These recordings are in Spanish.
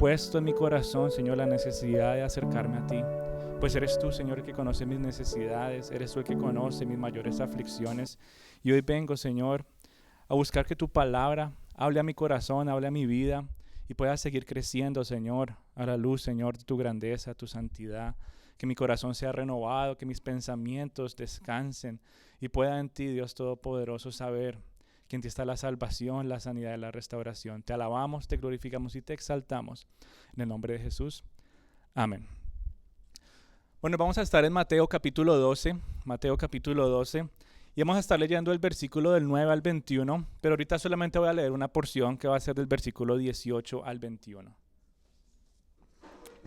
puesto en mi corazón, Señor, la necesidad de acercarme a ti. Pues eres tú, Señor, el que conoce mis necesidades, eres tú el que conoce mis mayores aflicciones. Y hoy vengo, Señor, a buscar que tu palabra hable a mi corazón, hable a mi vida y pueda seguir creciendo, Señor, a la luz, Señor, de tu grandeza, tu santidad. Que mi corazón sea renovado, que mis pensamientos descansen y pueda en ti, Dios Todopoderoso, saber que en ti está la salvación, la sanidad y la restauración. Te alabamos, te glorificamos y te exaltamos. En el nombre de Jesús. Amén. Bueno, vamos a estar en Mateo capítulo 12, y vamos a estar leyendo el versículo del 9 al 21, pero ahorita solamente voy a leer una porción que va a ser del versículo 18 al 21.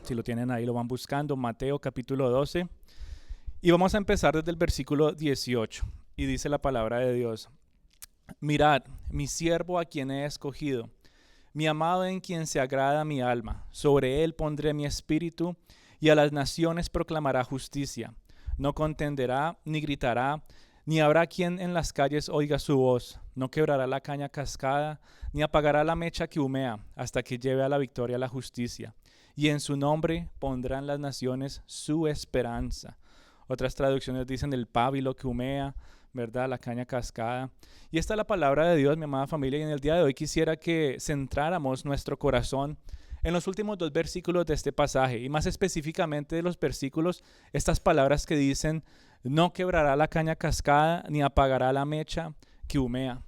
Si lo tienen ahí, lo van buscando, Mateo capítulo 12, y vamos a empezar desde el versículo 18, y dice la palabra de Dios: Mirad, mi siervo a quien he escogido, mi amado en quien se agrada mi alma. Sobre él pondré mi espíritu, y a las naciones proclamará justicia. No contenderá, ni gritará, ni habrá quien en las calles oiga su voz. No quebrará la caña cascada, ni apagará la mecha que humea, hasta que lleve a la victoria la justicia. Y en su nombre pondrán las naciones su esperanza. Otras traducciones dicen el pábilo que humea, ¿verdad? La caña cascada. Y esta es la palabra de Dios, mi amada familia, y en el día de hoy quisiera que centráramos nuestro corazón en los últimos dos versículos de este pasaje, y más específicamente de los versículos, estas palabras que dicen: no quebrará la caña cascada, ni apagará la mecha que humea.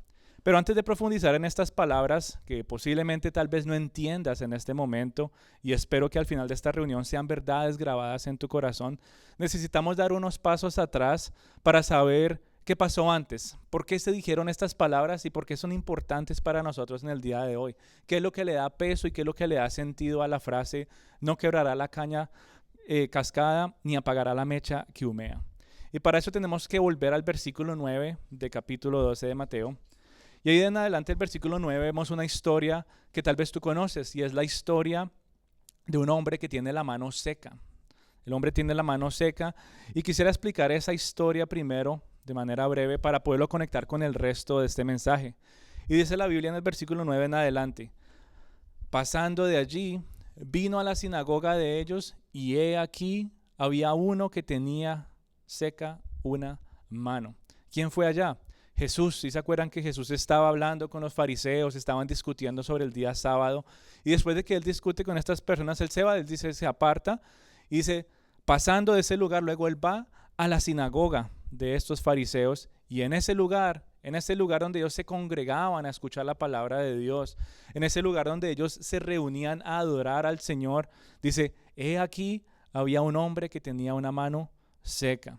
Pero antes de profundizar en estas palabras, que posiblemente tal vez no entiendas en este momento, y espero que al final de esta reunión sean verdades grabadas en tu corazón, necesitamos dar unos pasos atrás para saber qué pasó antes, por qué se dijeron estas palabras y por qué son importantes para nosotros en el día de hoy. ¿Qué es lo que le da peso y qué es lo que le da sentido a la frase no quebrará la caña cascada ni apagará la mecha que humea? Y para eso tenemos que volver al versículo 9 de capítulo 12 de Mateo. Y ahí en adelante, el versículo 9, vemos una historia que tal vez tú conoces, y es la historia de un hombre que tiene la mano seca. El hombre tiene la mano seca, y quisiera explicar esa historia primero de manera breve para poderlo conectar con el resto de este mensaje. Y dice la Biblia en el versículo 9 en adelante: pasando de allí, vino a la sinagoga de ellos, y he aquí había uno que tenía seca una mano. ¿Quién fue allá? Jesús. ¿Sí se acuerdan que Jesús estaba hablando con los fariseos, estaban discutiendo sobre el día sábado? Y después de que él discute con estas personas, él se va, él dice, se aparta, y dice, pasando de ese lugar, luego él va a la sinagoga de estos fariseos, y en ese lugar donde ellos se congregaban a escuchar la palabra de Dios, en ese lugar donde ellos se reunían a adorar al Señor, dice, he aquí había un hombre que tenía una mano seca.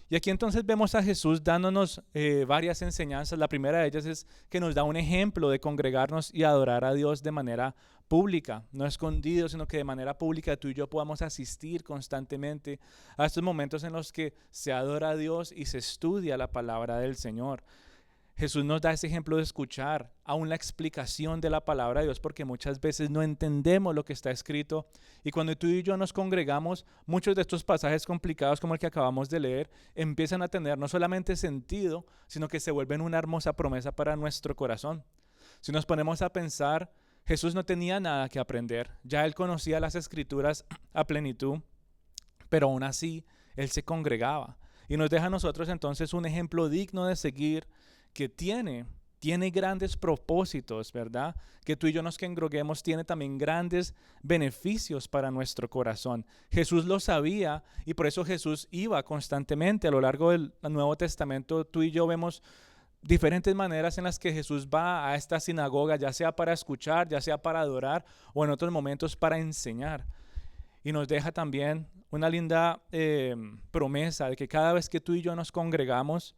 Y aquí entonces vemos a Jesús dándonos varias enseñanzas. La primera de ellas es que nos da un ejemplo de congregarnos y adorar a Dios de manera pública, no escondido, sino que de manera pública tú y yo podamos asistir constantemente a estos momentos en los que se adora a Dios y se estudia la palabra del Señor. Jesús nos da ese ejemplo de escuchar aún la explicación de la palabra de Dios, porque muchas veces no entendemos lo que está escrito, y cuando tú y yo nos congregamos, muchos de estos pasajes complicados como el que acabamos de leer empiezan a tener no solamente sentido, sino que se vuelven una hermosa promesa para nuestro corazón. Si nos ponemos a pensar, Jesús no tenía nada que aprender, ya él conocía las escrituras a plenitud, pero aún así él se congregaba, y nos deja a nosotros entonces un ejemplo digno de seguir, que tiene grandes propósitos, ¿verdad? Que tú y yo nos congreguemos tiene también grandes beneficios para nuestro corazón. Jesús lo sabía, y por eso Jesús iba constantemente. A lo largo del Nuevo Testamento tú y yo vemos diferentes maneras en las que Jesús va a esta sinagoga, ya sea para escuchar, ya sea para adorar, o en otros momentos para enseñar. Y nos deja también una linda promesa de que cada vez que tú y yo nos congregamos,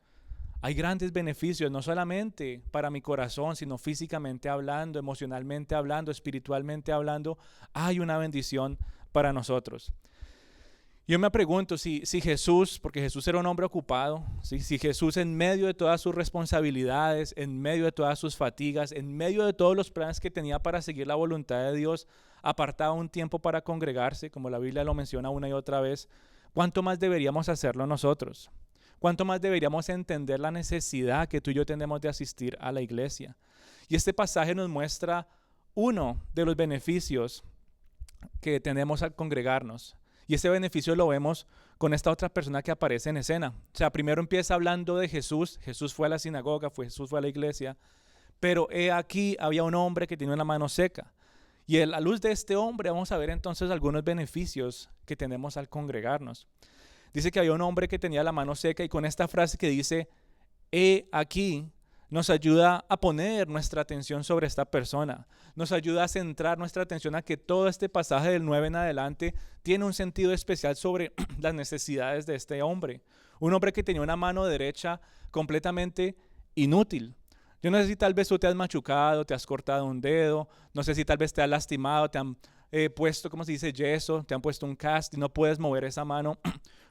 hay grandes beneficios, no solamente para mi corazón, sino físicamente hablando, emocionalmente hablando, espiritualmente hablando, hay una bendición para nosotros. Yo me pregunto si Jesús, porque Jesús era un hombre ocupado, si Jesús en medio de todas sus responsabilidades, en medio de todas sus fatigas, en medio de todos los planes que tenía para seguir la voluntad de Dios, apartaba un tiempo para congregarse, como la Biblia lo menciona una y otra vez, ¿cuánto más deberíamos hacerlo nosotros? ¿Cuánto más deberíamos entender la necesidad que tú y yo tenemos de asistir a la iglesia? Y este pasaje nos muestra uno de los beneficios que tenemos al congregarnos. Y ese beneficio lo vemos con esta otra persona que aparece en escena. O sea, primero empieza hablando de Jesús. Jesús fue a la sinagoga, Jesús fue a la iglesia. Pero he aquí había un hombre que tenía una mano seca. Y a la luz de este hombre vamos a ver entonces algunos beneficios que tenemos al congregarnos. Dice que había un hombre que tenía la mano seca, y con esta frase que dice, he aquí, nos ayuda a poner nuestra atención sobre esta persona. Nos ayuda a centrar nuestra atención a que todo este pasaje del 9 en adelante tiene un sentido especial sobre las necesidades de este hombre. Un hombre que tenía una mano derecha completamente inútil. Yo no sé si tal vez tú te has machucado, te has cortado un dedo, no sé si tal vez te has lastimado, te han puesto, ¿cómo se dice? Yeso, te han puesto un cast y no puedes mover esa mano.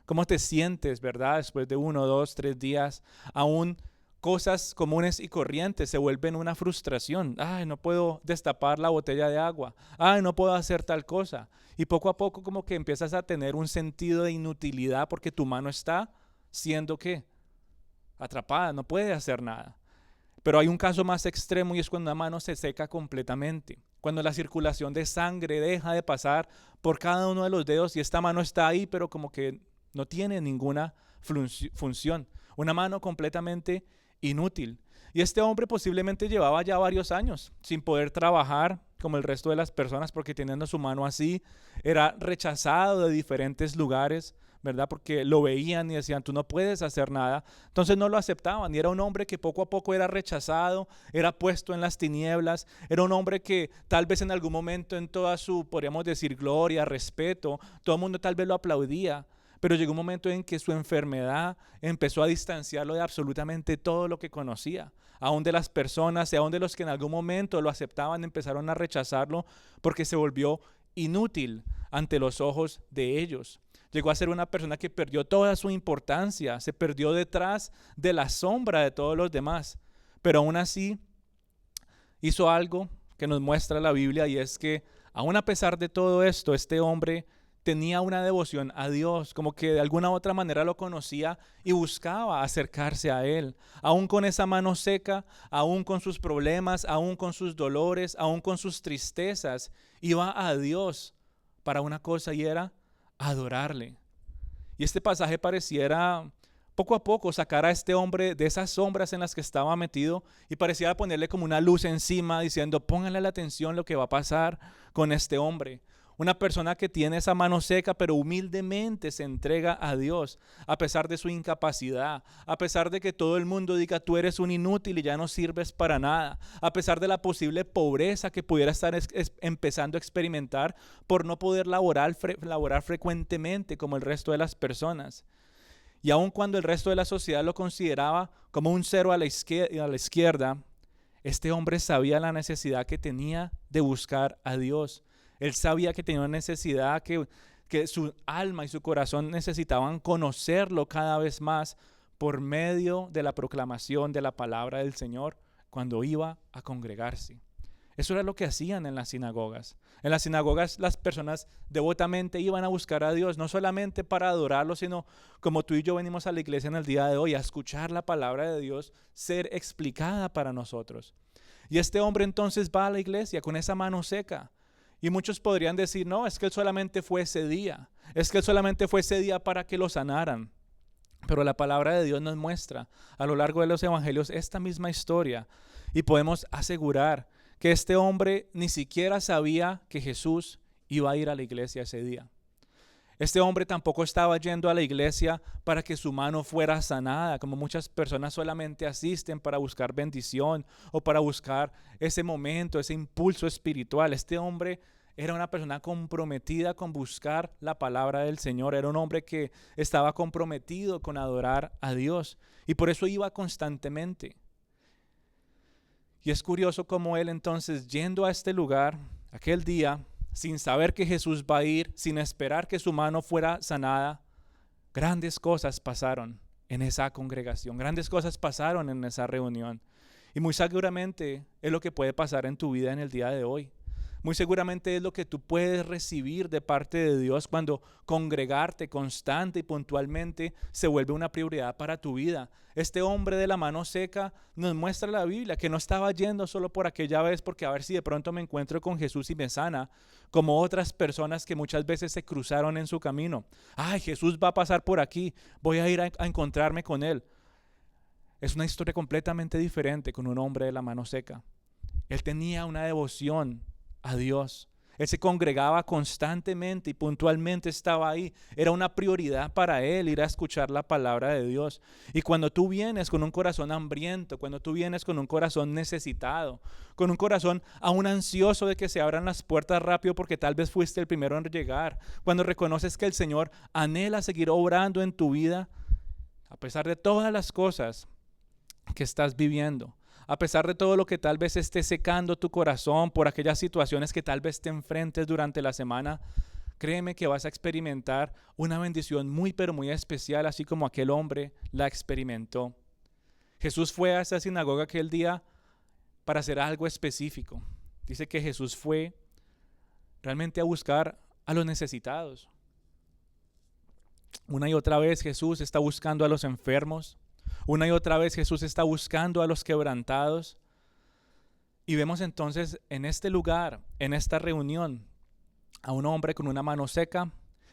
¿Cómo te sientes, verdad? Después de 1, 2, 3 días, aún cosas comunes y corrientes se vuelven una frustración. Ay, no puedo destapar la botella de agua. Ay, no puedo hacer tal cosa. Y poco a poco como que empiezas a tener un sentido de inutilidad porque tu mano está siendo, ¿qué? Atrapada, no puede hacer nada. Pero hay un caso más extremo, y es cuando una mano se seca completamente. Cuando la circulación de sangre deja de pasar por cada uno de los dedos y esta mano está ahí, pero como que no tiene ninguna función. Una mano completamente inútil. Y este hombre posiblemente llevaba ya varios años sin poder trabajar como el resto de las personas, porque teniendo su mano así, era rechazado de diferentes lugares, ¿verdad? Porque lo veían y decían, tú no puedes hacer nada. Entonces no lo aceptaban, y era un hombre que poco a poco era rechazado, era puesto en las tinieblas, era un hombre que tal vez en algún momento, en toda su, podríamos decir, gloria, respeto, todo el mundo tal vez lo aplaudía. Pero llegó un momento en que su enfermedad empezó a distanciarlo de absolutamente todo lo que conocía. Aún de las personas y aún de los que en algún momento lo aceptaban, empezaron a rechazarlo porque se volvió inútil ante los ojos de ellos. Llegó a ser una persona que perdió toda su importancia, se perdió detrás de la sombra de todos los demás. Pero aún así hizo algo que nos muestra la Biblia, y es que aún a pesar de todo esto, este hombre tenía una devoción a Dios, como que de alguna u otra manera lo conocía y buscaba acercarse a Él. Aún con esa mano seca, aún con sus problemas, aún con sus dolores, aún con sus tristezas, iba a Dios para una cosa, y era adorarle. Y este pasaje pareciera poco a poco sacar a este hombre de esas sombras en las que estaba metido, y pareciera ponerle como una luz encima diciendo, pónganle la atención lo que va a pasar con este hombre. Una persona que tiene esa mano seca, pero humildemente se entrega a Dios, a pesar de su incapacidad, a pesar de que todo el mundo diga tú eres un inútil y ya no sirves para nada, a pesar de la posible pobreza que pudiera estar empezando a experimentar por no poder laborar frecuentemente como el resto de las personas. Y aun cuando el resto de la sociedad lo consideraba como un cero a la izquierda, este hombre sabía la necesidad que tenía de buscar a Dios. Él sabía que tenía una necesidad, que su alma y su corazón necesitaban conocerlo cada vez más por medio de la proclamación de la palabra del Señor cuando iba a congregarse. Eso era lo que hacían en las sinagogas. En las sinagogas las personas devotamente iban a buscar a Dios, no solamente para adorarlo, sino como tú y yo venimos a la iglesia en el día de hoy, a escuchar la palabra de Dios ser explicada para nosotros. Y este hombre entonces va a la iglesia con esa mano seca. Y muchos podrían decir, no, es que él solamente fue ese día. Es que él solamente fue ese día para que lo sanaran. Pero la palabra de Dios nos muestra a lo largo de los evangelios esta misma historia. Y podemos asegurar que este hombre ni siquiera sabía que Jesús iba a ir a la iglesia ese día. Este hombre tampoco estaba yendo a la iglesia para que su mano fuera sanada, como muchas personas solamente asisten para buscar bendición o para buscar ese momento, ese impulso espiritual. Este hombre era una persona comprometida con buscar la palabra del Señor. Era un hombre que estaba comprometido con adorar a Dios, y por eso iba constantemente. Y es curioso cómo él entonces, yendo a este lugar, aquel día, sin saber que Jesús va a ir, sin esperar que su mano fuera sanada, grandes cosas pasaron en esa congregación, grandes cosas pasaron en esa reunión. Y muy seguramente es lo que puede pasar en tu vida en el día de hoy. Muy seguramente es lo que tú puedes recibir de parte de Dios cuando congregarte constante y puntualmente se vuelve una prioridad para tu vida. Este hombre de la mano seca nos muestra la Biblia que no estaba yendo solo por aquella vez porque a ver si de pronto me encuentro con Jesús y me sana, como otras personas que muchas veces se cruzaron en su camino. Ay, Jesús va a pasar por aquí, voy a ir a encontrarme con él. Es una historia completamente diferente con un hombre de la mano seca. Él tenía una devoción a Dios. Él se congregaba constantemente y puntualmente estaba ahí. Era una prioridad para él ir a escuchar la palabra de Dios. Y cuando tú vienes con un corazón hambriento, cuando tú vienes con un corazón necesitado, con un corazón aún ansioso de que se abran las puertas rápido porque tal vez fuiste el primero en llegar, cuando reconoces que el Señor anhela seguir obrando en tu vida, a pesar de todas las cosas que estás viviendo, a pesar de todo lo que tal vez esté secando tu corazón por aquellas situaciones que tal vez te enfrentes durante la semana, créeme que vas a experimentar una bendición muy pero muy especial, así como aquel hombre la experimentó. Jesús fue a esa sinagoga aquel día para hacer algo específico. Dice que Jesús fue realmente a buscar a los necesitados. Una y otra vez Jesús está buscando a los enfermos. Una y otra vez Jesús está buscando a los quebrantados. Y vemos entonces en este lugar, en esta reunión, a un hombre con una mano seca,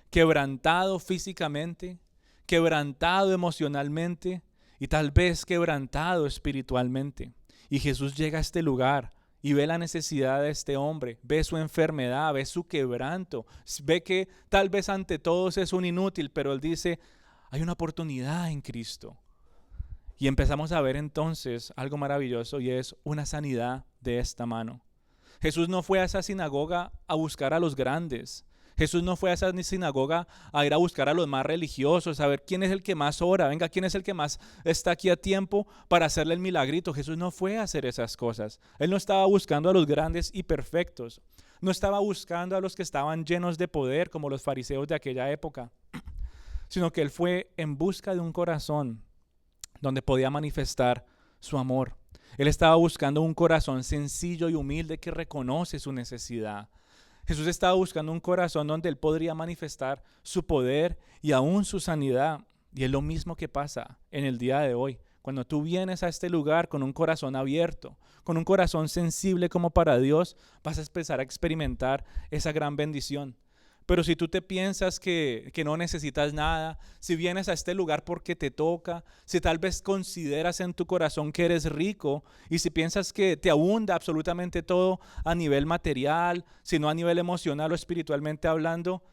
quebrantado físicamente, quebrantado emocionalmente y tal vez quebrantado espiritualmente. Y Jesús llega a este lugar y ve la necesidad de este hombre, ve su enfermedad, ve su quebranto, ve que tal vez ante todos es un inútil, pero él dice, hay una oportunidad en Cristo. Y empezamos a ver entonces algo maravilloso y es una sanidad de esta mano. Jesús no fue a esa sinagoga a buscar a los grandes. Jesús no fue a esa sinagoga a ir a buscar a los más religiosos, a ver quién es el que más ora, venga, quién es el que más está aquí a tiempo para hacerle el milagrito. Jesús no fue a hacer esas cosas. Él no estaba buscando a los grandes y perfectos. No estaba buscando a los que estaban llenos de poder como los fariseos de aquella época, sino que él fue en busca de un corazón donde podía manifestar su amor. Él estaba buscando un corazón sencillo y humilde que reconoce su necesidad. Jesús estaba buscando un corazón donde él podría manifestar su poder y aún su sanidad. Y es lo mismo que pasa en el día de hoy. Cuando tú vienes a este lugar con un corazón abierto, con un corazón sensible como para Dios, vas a empezar a experimentar esa gran bendición. Pero si tú te piensas que no necesitas nada, si vienes a este lugar porque te toca, si tal vez consideras en tu corazón que eres rico y si piensas que te abunda absolutamente todo a nivel material, sino a nivel emocional o espiritualmente hablando,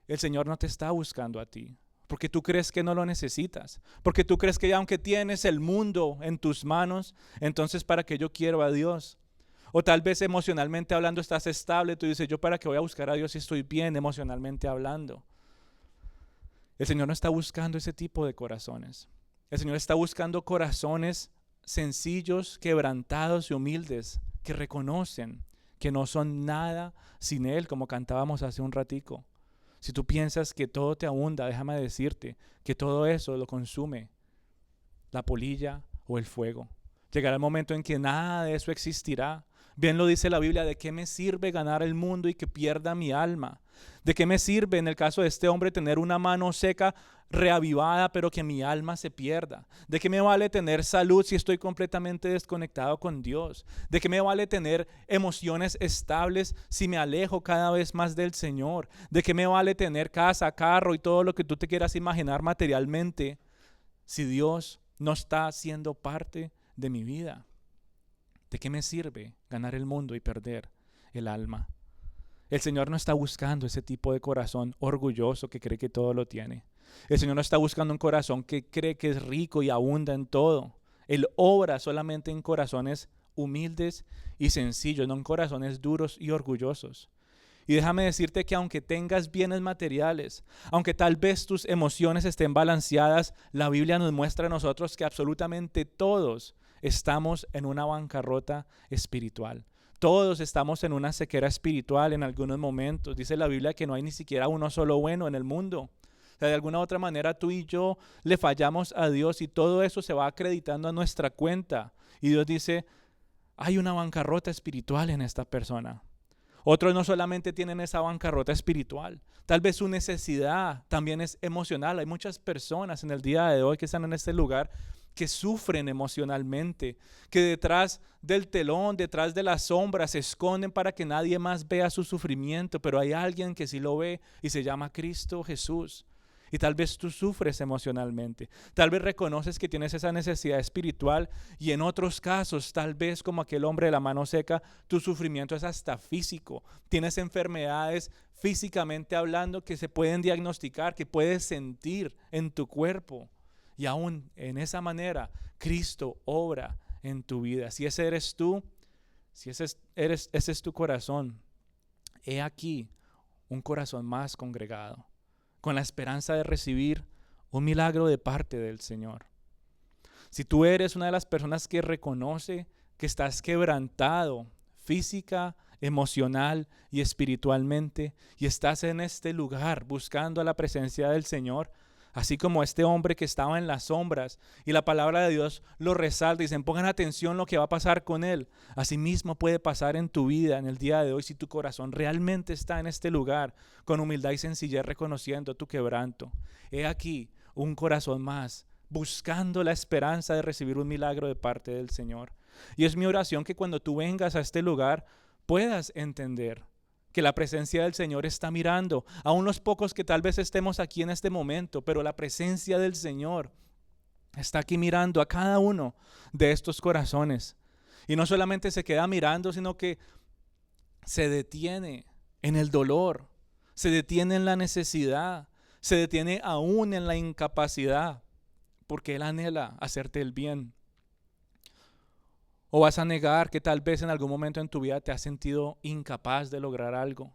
el Señor no te está buscando a ti. Porque tú crees que no lo necesitas. Porque tú crees que ya aunque tienes el mundo en tus manos, entonces ¿para qué yo quiero a Dios? O tal vez emocionalmente hablando estás estable, tú dices, yo para qué voy a buscar a Dios si estoy bien emocionalmente hablando. El Señor no está buscando ese tipo de corazones. El Señor está buscando corazones sencillos, quebrantados y humildes, que reconocen que no son nada sin Él, como cantábamos hace un ratico. Si tú piensas que todo te abunda, déjame decirte que todo eso lo consume la polilla o el fuego. Llegará el momento en que nada de eso existirá. Bien lo dice la Biblia, ¿de qué me sirve ganar el mundo y que pierda mi alma? ¿De qué me sirve en el caso de este hombre tener una mano seca, reavivada, pero que mi alma se pierda? ¿De qué me vale tener salud si estoy completamente desconectado con Dios? ¿De qué me vale tener emociones estables si me alejo cada vez más del Señor? ¿De qué me vale tener casa, carro y todo lo que tú te quieras imaginar materialmente si Dios no está siendo parte de mi vida? ¿De qué me sirve ganar el mundo y perder el alma? El Señor no está buscando ese tipo de corazón orgulloso que cree que todo lo tiene. El Señor no está buscando un corazón que cree que es rico y abunda en todo. Él obra solamente en corazones humildes y sencillos, no en corazones duros y orgullosos. Y déjame decirte que aunque tengas bienes materiales, aunque tal vez tus emociones estén balanceadas, la Biblia nos muestra a nosotros que absolutamente todos estamos en una bancarrota espiritual. Todos estamos en una sequera espiritual en algunos momentos. Dice la Biblia que no hay ni siquiera uno solo bueno en el mundo. O sea, de alguna u otra manera tú y yo le fallamos a Dios y todo eso se va acreditando a nuestra cuenta. Y Dios dice, hay una bancarrota espiritual en esta persona. Otros no solamente tienen esa bancarrota espiritual, tal vez su necesidad también es emocional. Hay muchas personas en el día de hoy que están en este lugar que sufren emocionalmente, que detrás del telón, detrás de las sombras se esconden para que nadie más vea su sufrimiento, pero hay alguien que sí lo ve y se llama Cristo Jesús. Y tal vez tú sufres emocionalmente, tal vez reconoces que tienes esa necesidad espiritual y en otros casos, tal vez como aquel hombre de la mano seca, tu sufrimiento es hasta físico. Tienes enfermedades físicamente hablando que se pueden diagnosticar, que puedes sentir en tu cuerpo. Y aún en esa manera, Cristo obra en tu vida. Si ese eres tú, si ese es tu corazón, he aquí un corazón más congregado, con la esperanza de recibir un milagro de parte del Señor. Si tú eres una de las personas que reconoce que estás quebrantado física, emocional y espiritualmente, y estás en este lugar buscando la presencia del Señor, así como este hombre que estaba en las sombras y la palabra de Dios lo resalta y dicen, pongan atención lo que va a pasar con él. Asimismo puede pasar en tu vida en el día de hoy si tu corazón realmente está en este lugar con humildad y sencillez reconociendo tu quebranto. He aquí un corazón más buscando la esperanza de recibir un milagro de parte del Señor. Y es mi oración que cuando tú vengas a este lugar puedas entender que la presencia del Señor está mirando, aún los pocos que tal vez estemos aquí en este momento, pero la presencia del Señor está aquí mirando a cada uno de estos corazones. Y no solamente se queda mirando, sino que se detiene en el dolor, se detiene en la necesidad, se detiene aún en la incapacidad, porque Él anhela hacerte el bien. ¿O vas a negar que tal vez en algún momento en tu vida te has sentido incapaz de lograr algo?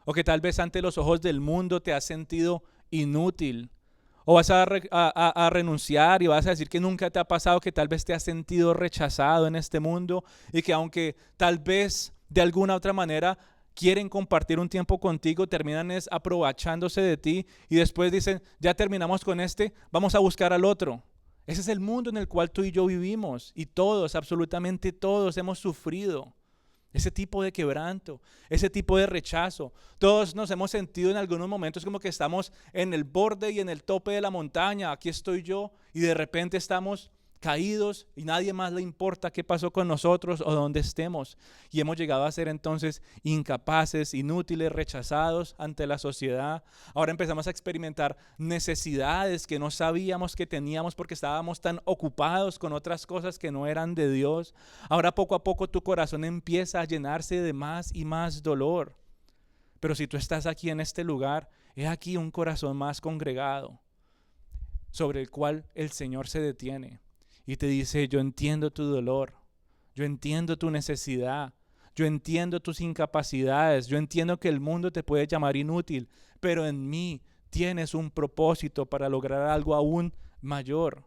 ¿O que tal vez ante los ojos del mundo te has sentido inútil? ¿O vas a renunciar y vas a decir que nunca te ha pasado que tal vez te has sentido rechazado en este mundo y que aunque tal vez de alguna otra manera quieren compartir un tiempo contigo, terminan aprovechándose de ti y después dicen, ya terminamos con este, vamos a buscar al otro? Ese es el mundo en el cual tú y yo vivimos y todos, absolutamente todos hemos sufrido ese tipo de quebranto, ese tipo de rechazo. Todos nos hemos sentido en algunos momentos como que estamos en el borde y en el tope de la montaña, aquí estoy yo y de repente estamos caídos y nadie más le importa qué pasó con nosotros o dónde estemos. Y hemos llegado a ser entonces incapaces, inútiles, rechazados ante la sociedad. Ahora empezamos a experimentar necesidades que no sabíamos que teníamos porque estábamos tan ocupados con otras cosas que no eran de Dios. Ahora poco a poco tu corazón empieza a llenarse de más y más dolor. Pero si tú estás aquí en este lugar, he aquí un corazón más congregado sobre el cual el Señor se detiene. Y te dice, yo entiendo tu dolor, yo entiendo tu necesidad, yo entiendo tus incapacidades, yo entiendo que el mundo te puede llamar inútil, pero en mí tienes un propósito para lograr algo aún mayor.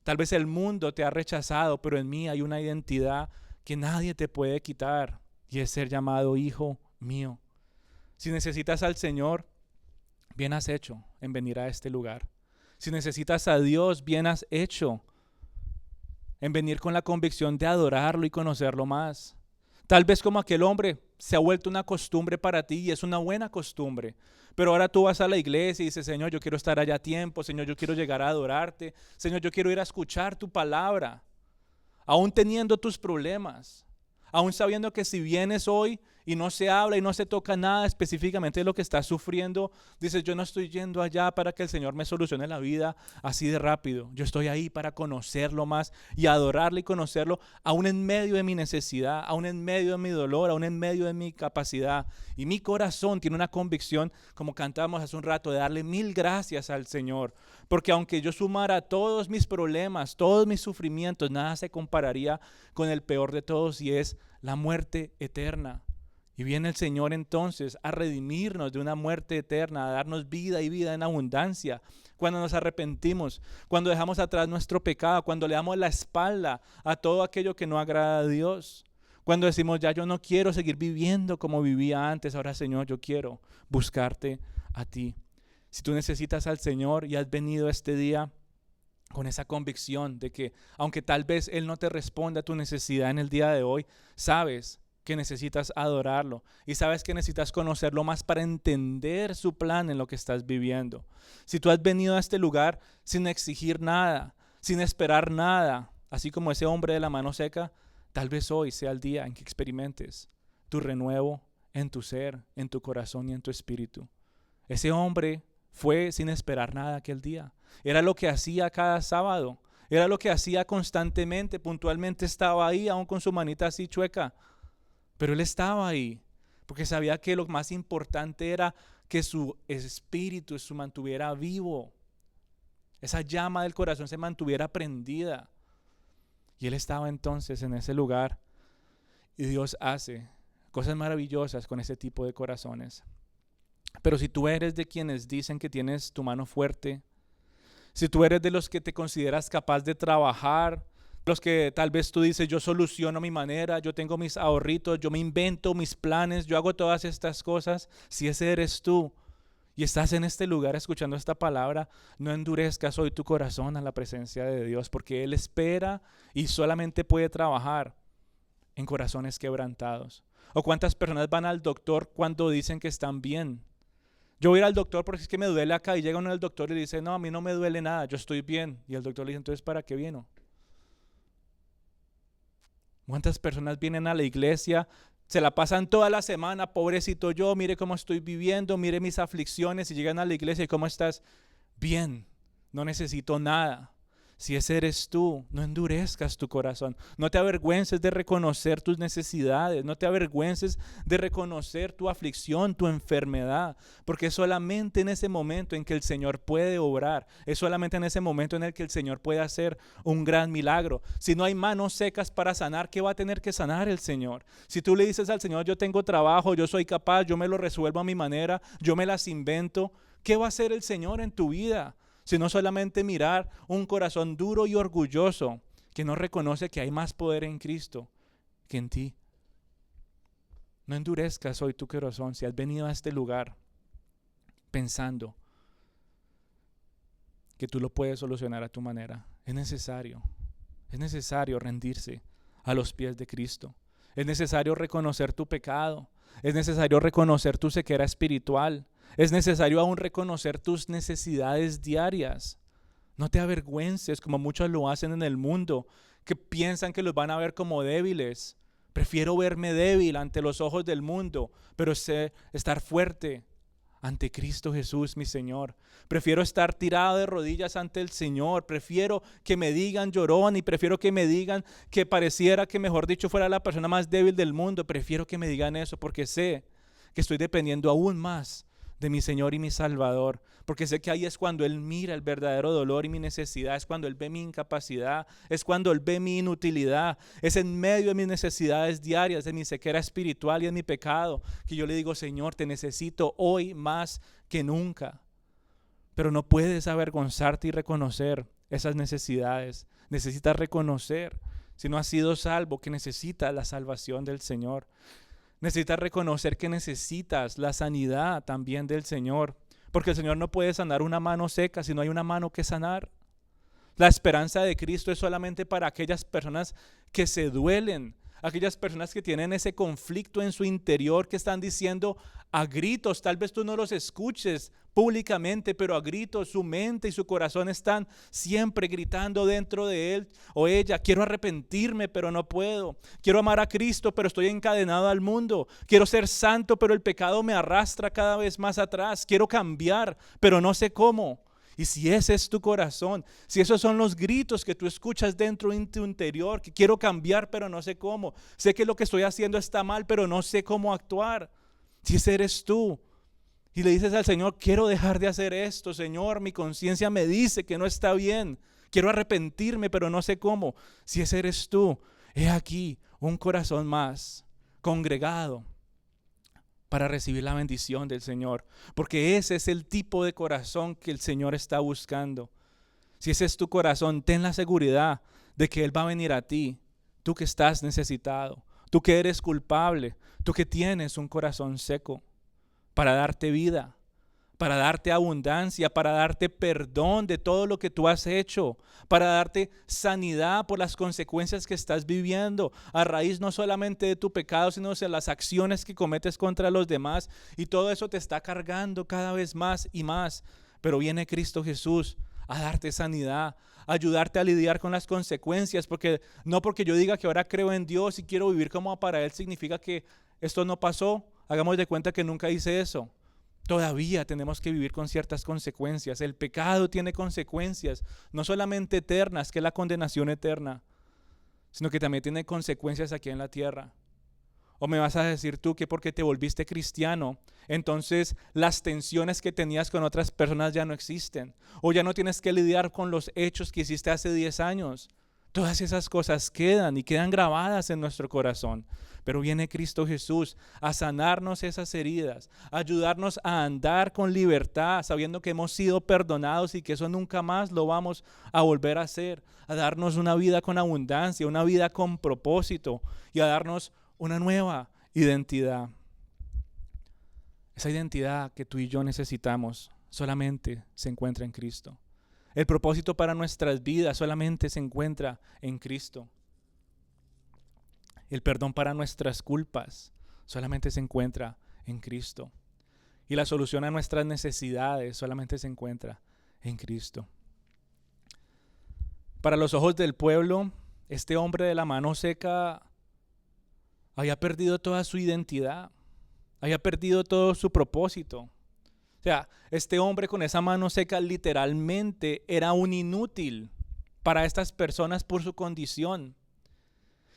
Tal vez el mundo te ha rechazado, pero en mí hay una identidad que nadie te puede quitar y es ser llamado hijo mío. Si necesitas al Señor, bien has hecho en venir a este lugar. Si necesitas a Dios, bien has hecho en venir con la convicción de adorarlo y conocerlo más. Tal vez como aquel hombre se ha vuelto una costumbre para ti y es una buena costumbre. Pero ahora tú vas a la iglesia y dices, Señor, yo quiero estar allá a tiempo, Señor, yo quiero llegar a adorarte, Señor, yo quiero ir a escuchar tu palabra, aún teniendo tus problemas, aún sabiendo que si vienes hoy y no se habla y no se toca nada específicamente de lo que estás sufriendo, dices, yo no estoy yendo allá para que el Señor me solucione la vida así de rápido. Yo estoy ahí para conocerlo más y adorarle y conocerlo aún en medio de mi necesidad, aún en medio de mi dolor, aún en medio de mi capacidad. Y mi corazón tiene una convicción, como cantábamos hace un rato, de darle 1000 gracias al Señor. Porque aunque yo sumara todos mis problemas, todos mis sufrimientos, nada se compararía con el peor de todos y es la muerte eterna. Y viene el Señor entonces a redimirnos de una muerte eterna, a darnos vida y vida en abundancia. Cuando nos arrepentimos, cuando dejamos atrás nuestro pecado, cuando le damos la espalda a todo aquello que no agrada a Dios. Cuando decimos, ya yo no quiero seguir viviendo como vivía antes, ahora Señor, yo quiero buscarte a ti. Si tú necesitas al Señor y has venido este día con esa convicción de que aunque tal vez Él no te responda a tu necesidad en el día de hoy, sabes que necesitas adorarlo y sabes que necesitas conocerlo más para entender su plan en lo que estás viviendo. Si tú has venido a este lugar sin exigir nada, sin esperar nada, así como ese hombre de la mano seca, tal vez hoy sea el día en que experimentes tu renuevo en tu ser, en tu corazón y en tu espíritu. Ese hombre fue sin esperar nada aquel día. Era lo que hacía cada sábado. Era lo que hacía constantemente, puntualmente estaba ahí, aún con su manita así chueca. Pero él estaba ahí, porque sabía que lo más importante era que su espíritu se mantuviera vivo. Esa llama del corazón se mantuviera prendida. Y él estaba entonces en ese lugar. Y Dios hace cosas maravillosas con ese tipo de corazones. Pero si tú eres de quienes dicen que tienes tu mano fuerte, si tú eres de los que te consideras capaz de trabajar, los que tal vez tú dices, yo soluciono mi manera, yo tengo mis ahorritos, yo me invento mis planes, yo hago todas estas cosas, si ese eres tú y estás en este lugar escuchando esta palabra, no endurezcas hoy tu corazón a la presencia de Dios, porque Él espera y solamente puede trabajar en corazones quebrantados. ¿O cuántas personas van al doctor cuando dicen que están bien? Yo voy a ir al doctor porque es que me duele acá, y llega uno al doctor y dice, no, a mí no me duele nada, yo estoy bien. Y el doctor le dice, entonces, ¿para qué vino? ¿Cuántas personas vienen a la iglesia, se la pasan toda la semana, pobrecito yo, mire cómo estoy viviendo, mire mis aflicciones, y llegan a la iglesia y ¿cómo estás? Bien, no necesito nada. Si ese eres tú, no endurezcas tu corazón, no te avergüences de reconocer tus necesidades, no te avergüences de reconocer tu aflicción, tu enfermedad, porque es solamente en ese momento en que el Señor puede obrar, es solamente en ese momento en el que el Señor puede hacer un gran milagro. Si no hay manos secas para sanar, ¿qué va a tener que sanar el Señor? Si tú le dices al Señor, yo tengo trabajo, yo soy capaz, yo me lo resuelvo a mi manera, yo me las invento, ¿qué va a hacer el Señor en tu vida? Sino solamente mirar un corazón duro y orgulloso que no reconoce que hay más poder en Cristo que en ti. No endurezcas hoy tu corazón si has venido a este lugar pensando que tú lo puedes solucionar a tu manera. Es necesario rendirse a los pies de Cristo. Es necesario reconocer tu pecado. Es necesario reconocer tu ceguera espiritual. Es necesario aún reconocer tus necesidades diarias. No te avergüences como muchos lo hacen en el mundo, que piensan que los van a ver como débiles. Prefiero verme débil ante los ojos del mundo, pero sé estar fuerte ante Cristo Jesús, mi Señor. Prefiero estar tirado de rodillas ante el Señor. Prefiero que me digan llorón y prefiero que me digan que pareciera que, mejor dicho, fuera la persona más débil del mundo. Prefiero que me digan eso porque sé que estoy dependiendo aún más de mi Señor y mi Salvador, porque sé que ahí es cuando Él mira el verdadero dolor y mi necesidad, es cuando Él ve mi incapacidad, es cuando Él ve mi inutilidad, es en medio de mis necesidades diarias, de mi ceguera espiritual y de mi pecado, que yo le digo, Señor, te necesito hoy más que nunca. Pero no puedes avergonzarte y reconocer esas necesidades. Necesitas reconocer, si no has sido salvo, que necesitas la salvación del Señor. Necesitas reconocer que necesitas la sanidad también del Señor, porque el Señor no puede sanar una mano seca si no hay una mano que sanar. La esperanza de Cristo es solamente para aquellas personas que se duelen, aquellas personas que tienen ese conflicto en su interior, que están diciendo a gritos, tal vez tú no los escuches públicamente, pero a gritos su mente y su corazón están siempre gritando dentro de él o ella, quiero arrepentirme pero no puedo, quiero amar a Cristo pero estoy encadenado al mundo, quiero ser santo pero el pecado me arrastra cada vez más atrás, quiero cambiar pero no sé cómo. Y si ese es tu corazón, si esos son los gritos que tú escuchas dentro de tu interior, que quiero cambiar pero no sé cómo, sé que lo que estoy haciendo está mal pero no sé cómo actuar, si ese eres tú y le dices al Señor, quiero dejar de hacer esto, Señor, mi conciencia me dice que no está bien, quiero arrepentirme pero no sé cómo, si ese eres tú, he aquí un corazón más congregado para recibir la bendición del Señor, porque ese es el tipo de corazón que el Señor está buscando. Si ese es tu corazón, ten la seguridad de que Él va a venir a ti, tú que estás necesitado, tú que eres culpable, tú que tienes un corazón seco, para darte vida, para darte abundancia, para darte perdón de todo lo que tú has hecho, para darte sanidad por las consecuencias que estás viviendo, a raíz no solamente de tu pecado, sino de las acciones que cometes contra los demás, y todo eso te está cargando cada vez más y más. Pero viene Cristo Jesús a darte sanidad, a ayudarte a lidiar con las consecuencias, porque no porque yo diga que ahora creo en Dios y quiero vivir como para Él significa que esto no pasó. Hagamos de cuenta que nunca hice eso. Todavía tenemos que vivir con ciertas consecuencias. El pecado tiene consecuencias, no solamente eternas, que es la condenación eterna, sino que también tiene consecuencias aquí en la tierra. ¿O me vas a decir tú que porque te volviste cristiano, entonces las tensiones que tenías con otras personas ya no existen? ¿O ya no tienes que lidiar con los hechos que hiciste hace 10 años? Todas esas cosas quedan y quedan grabadas en nuestro corazón. Pero viene Cristo Jesús a sanarnos esas heridas, a ayudarnos a andar con libertad, sabiendo que hemos sido perdonados y que eso nunca más lo vamos a volver a hacer, a darnos una vida con abundancia, una vida con propósito y a darnos una nueva identidad. Esa identidad que tú y yo necesitamos solamente se encuentra en Cristo. El propósito para nuestras vidas solamente se encuentra en Cristo. El perdón para nuestras culpas solamente se encuentra en Cristo. Y la solución a nuestras necesidades solamente se encuentra en Cristo. Para los ojos del pueblo, este hombre de la mano seca había perdido toda su identidad, había perdido todo su propósito. O sea, este hombre con esa mano seca literalmente era un inútil para estas personas por su condición.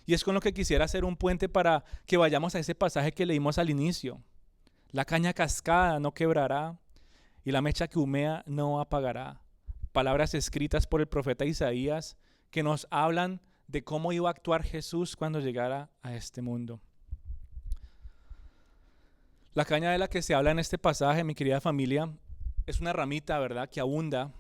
Y es con lo que quisiera hacer un puente para que vayamos a ese pasaje que leímos al inicio. La caña cascada no quebrará y la mecha que humea no apagará. Palabras escritas por el profeta Isaías que nos hablan de cómo iba a actuar Jesús cuando llegara a este mundo. La caña de la que se habla en este pasaje, mi querida familia, es una ramita, ¿verdad?, que abunda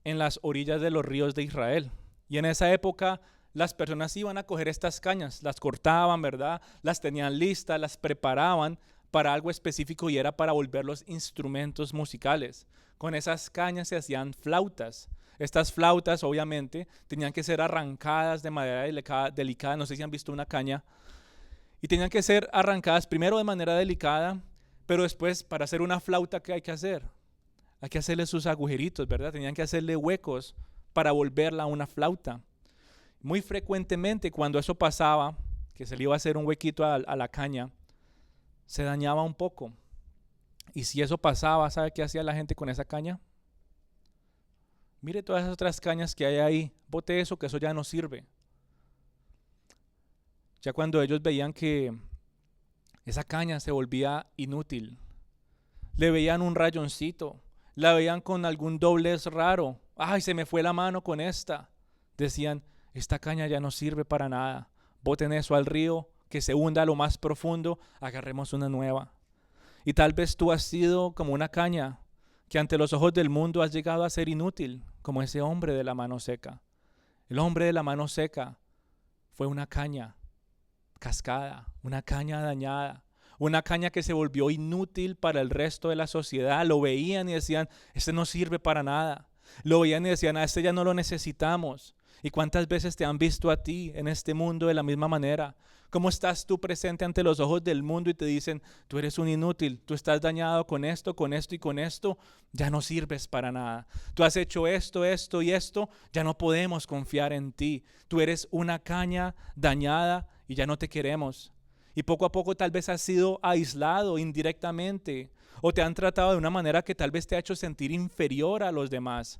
en las orillas de los ríos de Israel. Y en esa época las personas iban a coger estas cañas, las cortaban, ¿verdad?, las tenían listas, las preparaban para algo específico y era para volverlos instrumentos musicales. Con esas cañas se hacían flautas. Estas flautas obviamente tenían que ser arrancadas de manera delicada, no sé si han visto una caña, y tenían que ser arrancadas primero de manera delicada, pero después para hacer una flauta, ¿qué hay que hacer? Hay que hacerle sus agujeritos, ¿verdad? Tenían que hacerle huecos para volverla una flauta. Muy frecuentemente cuando eso pasaba, que se le iba a hacer un huequito a la caña, se dañaba un poco. Y si eso pasaba, ¿sabe qué hacía la gente con esa caña? Mire todas esas otras cañas que hay ahí, bote eso, que eso ya no sirve. Ya cuando ellos veían que esa caña se volvía inútil, le veían un rayoncito, la veían con algún doblez raro, ¡ay, se me fue la mano con esta! Decían, esta caña ya no sirve para nada, boten eso al río, que se hunda a lo más profundo, agarremos una nueva. Y tal vez tú has sido como una caña, que ante los ojos del mundo has llegado a ser inútil, como ese hombre de la mano seca. El hombre de la mano seca fue una caña cascada, una caña dañada, una caña que se volvió inútil para el resto de la sociedad. Lo veían y decían, este no sirve para nada. Lo veían y decían, este ya no lo necesitamos. ¿Y cuántas veces te han visto a ti en este mundo de la misma manera? ¿Cómo estás tú presente ante los ojos del mundo y te dicen, tú eres un inútil, tú estás dañado con esto y con esto, ya no sirves para nada. Tú has hecho esto, esto y esto, ya no podemos confiar en ti. Tú eres una caña dañada y ya no te queremos. Y poco a poco tal vez has sido aislado indirectamente o te han tratado de una manera que tal vez te ha hecho sentir inferior a los demás.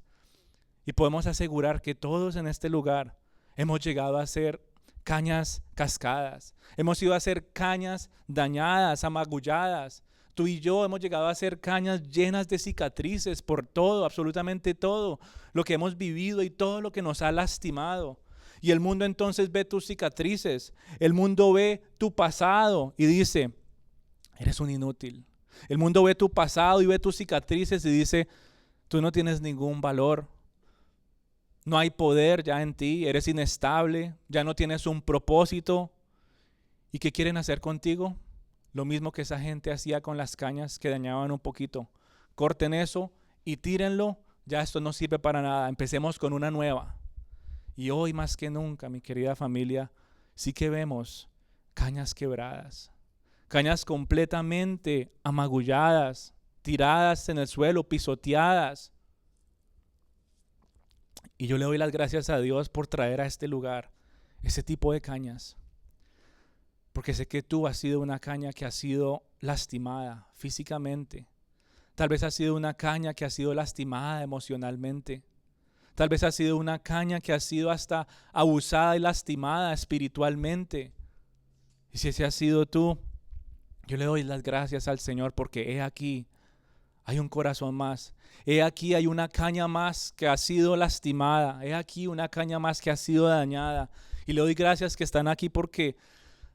Y podemos asegurar que todos en este lugar hemos llegado a ser cañas cascadas. Hemos ido a ser cañas dañadas, amagulladas. Tú y yo hemos llegado a ser cañas llenas de cicatrices por todo, absolutamente todo lo que hemos vivido y todo lo que nos ha lastimado. Y el mundo entonces ve tus cicatrices, el mundo ve tu pasado y dice, eres un inútil. El mundo ve tu pasado y ve tus cicatrices y dice, tú no tienes ningún valor. No hay poder ya en ti, eres inestable, ya no tienes un propósito. ¿Y qué quieren hacer contigo? Lo mismo que esa gente hacía con las cañas que dañaban un poquito. corten eso y tírenlo, ya esto no sirve para nada, empecemos con una nueva. Y hoy más que nunca, mi querida familia, sí que vemos cañas quebradas, cañas completamente amagulladas, tiradas en el suelo, pisoteadas. Y yo le doy las gracias a Dios por traer a este lugar ese tipo de cañas. Porque sé que tú has sido una caña que ha sido lastimada físicamente. Tal vez ha sido una caña que ha sido lastimada emocionalmente. Tal vez ha sido una caña que ha sido hasta abusada y lastimada espiritualmente. Y si ese has sido tú, yo le doy las gracias al Señor porque he aquí, hay un corazón más. He aquí, hay una caña más que ha sido lastimada. He aquí, una caña más que ha sido dañada. Y le doy gracias que están aquí porque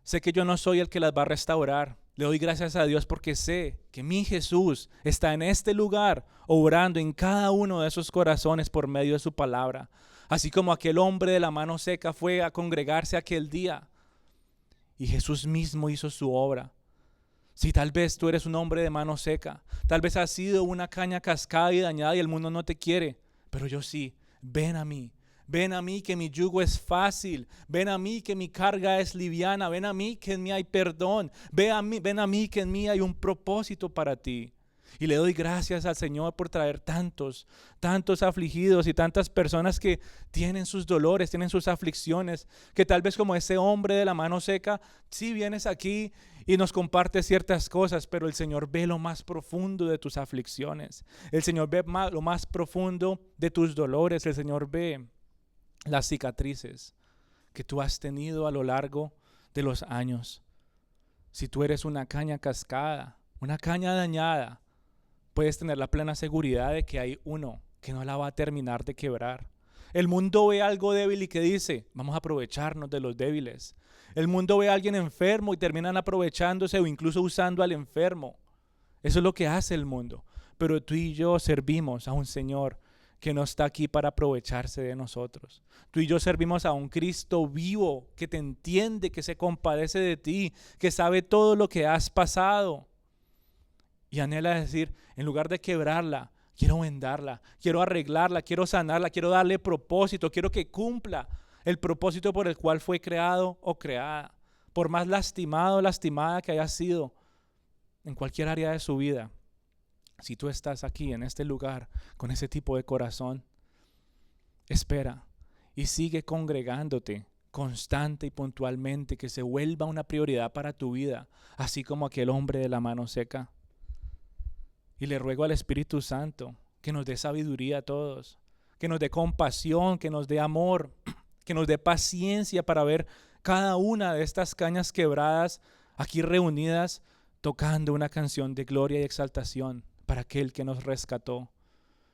sé que yo no soy el que las va a restaurar. Le doy gracias a Dios porque sé que mi Jesús está en este lugar obrando en cada uno de esos corazones por medio de su palabra. Así como aquel hombre de la mano seca fue a congregarse aquel día y Jesús mismo hizo su obra. Si tal vez tú eres un hombre de mano seca, tal vez has sido una caña cascada y dañada y el mundo no te quiere, pero yo sí, ven a mí. Ven a mí que mi yugo es fácil, ven a mí que mi carga es liviana, ven a mí que en mí hay perdón, ven a mí que en mí hay un propósito para ti. Y le doy gracias al Señor por traer tantos afligidos y tantas personas que tienen sus dolores, tienen sus aflicciones, que tal vez como ese hombre de la mano seca, sí vienes aquí y nos compartes ciertas cosas, pero el Señor ve lo más profundo de tus aflicciones, el Señor ve lo más profundo de tus dolores, el Señor ve las cicatrices que tú has tenido a lo largo de los años. Si tú eres una caña cascada, una caña dañada, puedes tener la plena seguridad de que hay uno que no la va a terminar de quebrar. El mundo ve algo débil y que dice, vamos a aprovecharnos de los débiles. El mundo ve a alguien enfermo y terminan aprovechándose o incluso usando al enfermo. Eso es lo que hace el mundo. Pero tú y yo servimos a un Señor que no está aquí para aprovecharse de nosotros. Tú y yo servimos a un Cristo vivo que te entiende, que se compadece de ti, que sabe todo lo que has pasado. Y anhela decir, en lugar de quebrarla, quiero vendarla, quiero arreglarla, quiero sanarla, quiero darle propósito, quiero que cumpla el propósito por el cual fue creado o creada. Por más lastimado o lastimada que haya sido en cualquier área de su vida. Si tú estás aquí en este lugar con ese tipo de corazón, espera y sigue congregándote constante y puntualmente, que se vuelva una prioridad para tu vida, así como aquel hombre de la mano seca. Y le ruego al Espíritu Santo que nos dé sabiduría a todos, que nos dé compasión, que nos dé amor, que nos dé paciencia para ver cada una de estas cañas quebradas aquí reunidas tocando una canción de gloria y exaltación para aquel que nos rescató.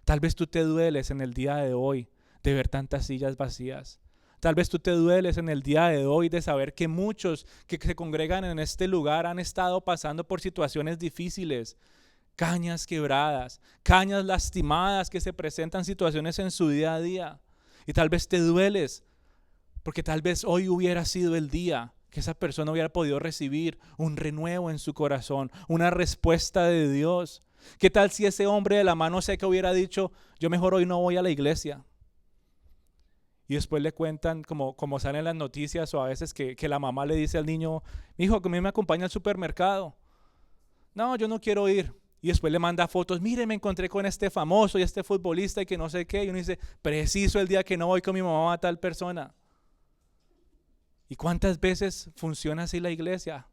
Tal vez tú te dueles en el día de hoy de ver tantas sillas vacías. Tal vez tú te dueles en el día de hoy de saber que muchos que se congregan en este lugar han estado pasando por situaciones difíciles, cañas quebradas, cañas lastimadas que se presentan situaciones en su día a día. Y tal vez te dueles porque tal vez hoy hubiera sido el día que esa persona hubiera podido recibir un renuevo en su corazón, una respuesta de Dios. ¿Qué tal si ese hombre de la mano seca hubiera dicho, yo mejor hoy no voy a la iglesia? Y después le cuentan, como salen las noticias o a veces que la mamá le dice al niño, hijo, que a mí me acompaña al supermercado. No, yo no quiero ir. Y después le manda fotos, mire, me encontré con este famoso y este futbolista y que no sé qué. Y uno dice, preciso el día que no voy con mi mamá a tal persona. ¿Y cuántas veces funciona así la iglesia?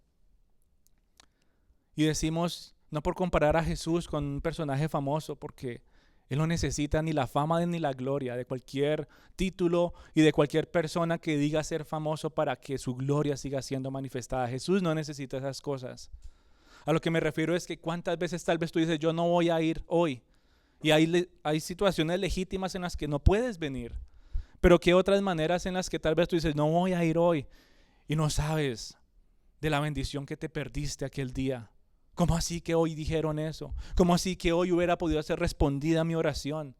Y decimos, no por comparar a Jesús con un personaje famoso, porque Él no necesita ni la fama ni la gloria de cualquier título y de cualquier persona que diga ser famoso para que su gloria siga siendo manifestada. Jesús no necesita esas cosas. A lo que me refiero es que cuántas veces tal vez tú dices, yo no voy a ir hoy. Y hay situaciones legítimas en las que no puedes venir. Pero ¿qué otras maneras en las que tal vez tú dices, no voy a ir hoy? Y no sabes de la bendición que te perdiste aquel día. ¿Cómo así que hoy dijeron eso? ¿Cómo así que hoy hubiera podido ser respondida mi oración?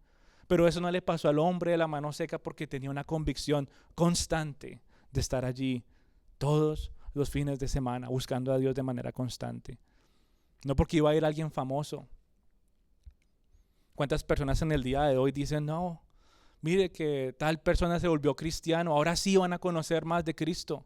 Pero eso no le pasó al hombre de la mano seca porque tenía una convicción constante de estar allí todos los fines de semana buscando a Dios de manera constante. No porque iba a ir alguien famoso. ¿Cuántas personas en el día de hoy dicen, no, mire que tal persona se volvió cristiano, ahora sí van a conocer más de Cristo?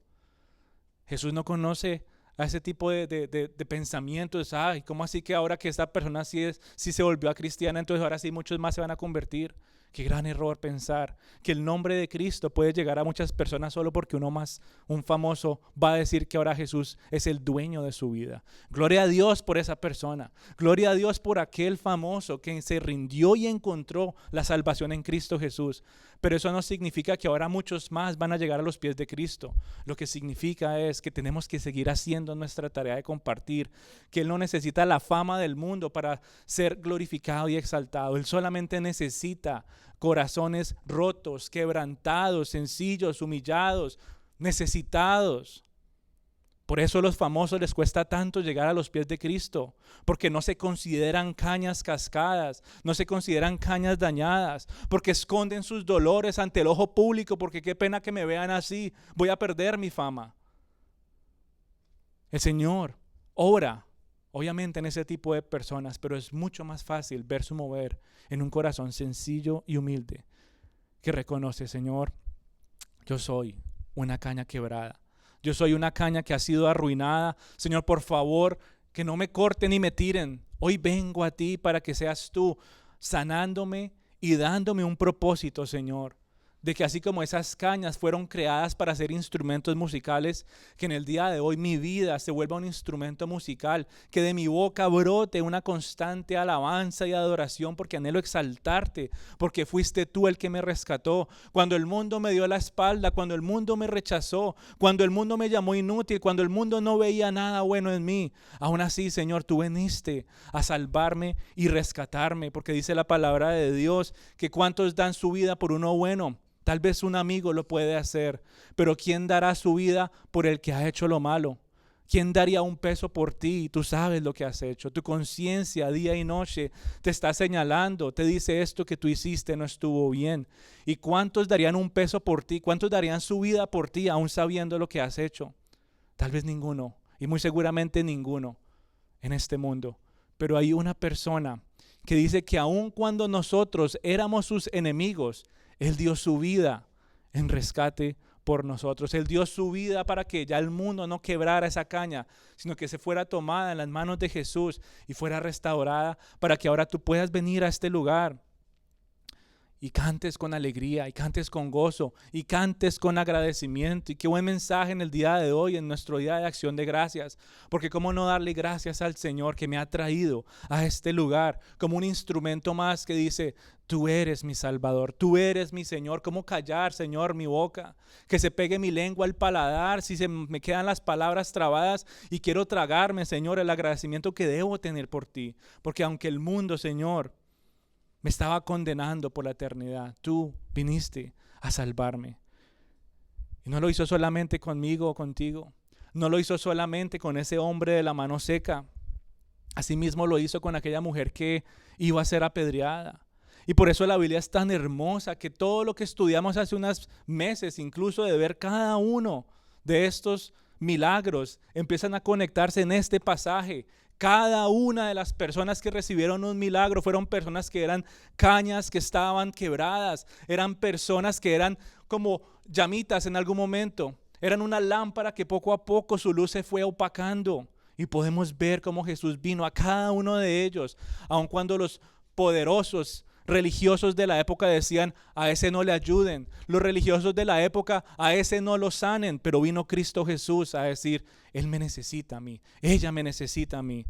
Jesús no conoce a ese tipo de pensamientos. Ay, ¿cómo así que ahora que esta persona sí se volvió a cristiana, entonces ahora sí muchos más se van a convertir? Qué gran error pensar que el nombre de Cristo puede llegar a muchas personas solo porque uno más, un famoso, va a decir que ahora Jesús es el dueño de su vida. Gloria a Dios por esa persona. Gloria a Dios por aquel famoso que se rindió y encontró la salvación en Cristo Jesús. Pero eso no significa que ahora muchos más van a llegar a los pies de Cristo. Lo que significa es que tenemos que seguir haciendo nuestra tarea de compartir, que Él no necesita la fama del mundo para ser glorificado y exaltado. Él solamente necesita corazones rotos, quebrantados, sencillos, humillados, necesitados. Por eso a los famosos les cuesta tanto llegar a los pies de Cristo, porque no se consideran cañas cascadas, no se consideran cañas dañadas, porque esconden sus dolores ante el ojo público, porque qué pena que me vean así, voy a perder mi fama. El Señor obra, obviamente, en ese tipo de personas, pero es mucho más fácil ver su mover en un corazón sencillo y humilde, que reconoce, Señor, yo soy una caña quebrada. Yo soy una caña que ha sido arruinada. Señor, por favor, que no me corten ni me tiren. Hoy vengo a ti para que seas tú sanándome y dándome un propósito, Señor. De que así como esas cañas fueron creadas para ser instrumentos musicales, que en el día de hoy mi vida se vuelva un instrumento musical, que de mi boca brote una constante alabanza y adoración, porque anhelo exaltarte, porque fuiste tú el que me rescató. Cuando el mundo me dio la espalda, cuando el mundo me rechazó, cuando el mundo me llamó inútil, cuando el mundo no veía nada bueno en mí, aún así, Señor, tú viniste a salvarme y rescatarme, porque dice la palabra de Dios que cuántos dan su vida por uno bueno. Tal vez un amigo lo puede hacer, pero ¿quién dará su vida por el que ha hecho lo malo? ¿Quién daría un peso por ti? Tú sabes lo que has hecho. Tu conciencia día y noche te está señalando, te dice esto que tú hiciste no estuvo bien. ¿Y cuántos darían un peso por ti? ¿Cuántos darían su vida por ti aún sabiendo lo que has hecho? Tal vez ninguno, y muy seguramente ninguno en este mundo. Pero hay una persona que dice que aun cuando nosotros éramos sus enemigos, Él dio su vida en rescate por nosotros. Él dio su vida para que ya el mundo no quebrara esa caña, sino que se fuera tomada en las manos de Jesús y fuera restaurada para que ahora tú puedas venir a este lugar y cantes con alegría, y cantes con gozo, y cantes con agradecimiento. Y qué buen mensaje en el día de hoy, en nuestro día de acción de gracias. Porque cómo no darle gracias al Señor que me ha traído a este lugar como un instrumento más que dice, tú eres mi Salvador, tú eres mi Señor. ¿Cómo callar, Señor, mi boca? Que se pegue mi lengua al paladar si se me quedan las palabras trabadas y quiero tragarme, Señor, el agradecimiento que debo tener por ti. Porque aunque el mundo, Señor, me estaba condenando por la eternidad, tú viniste a salvarme. Y no lo hizo solamente conmigo o contigo. No lo hizo solamente con ese hombre de la mano seca. Asimismo lo hizo con aquella mujer que iba a ser apedreada. Y por eso la Biblia es tan hermosa, que todo lo que estudiamos hace unos meses, incluso de ver cada uno de estos milagros, empiezan a conectarse en este pasaje. Cada una de las personas que recibieron un milagro fueron personas que eran cañas que estaban quebradas, eran personas que eran como llamitas en algún momento, eran una lámpara que poco a poco su luz se fue opacando. Y podemos ver cómo Jesús vino a cada uno de ellos, aun cuando los poderosos religiosos de la época decían, a ese no le ayuden. Los religiosos de la época, a ese no lo sanen. Pero vino Cristo Jesús a decir, Él me necesita a mí, ella me necesita a mí.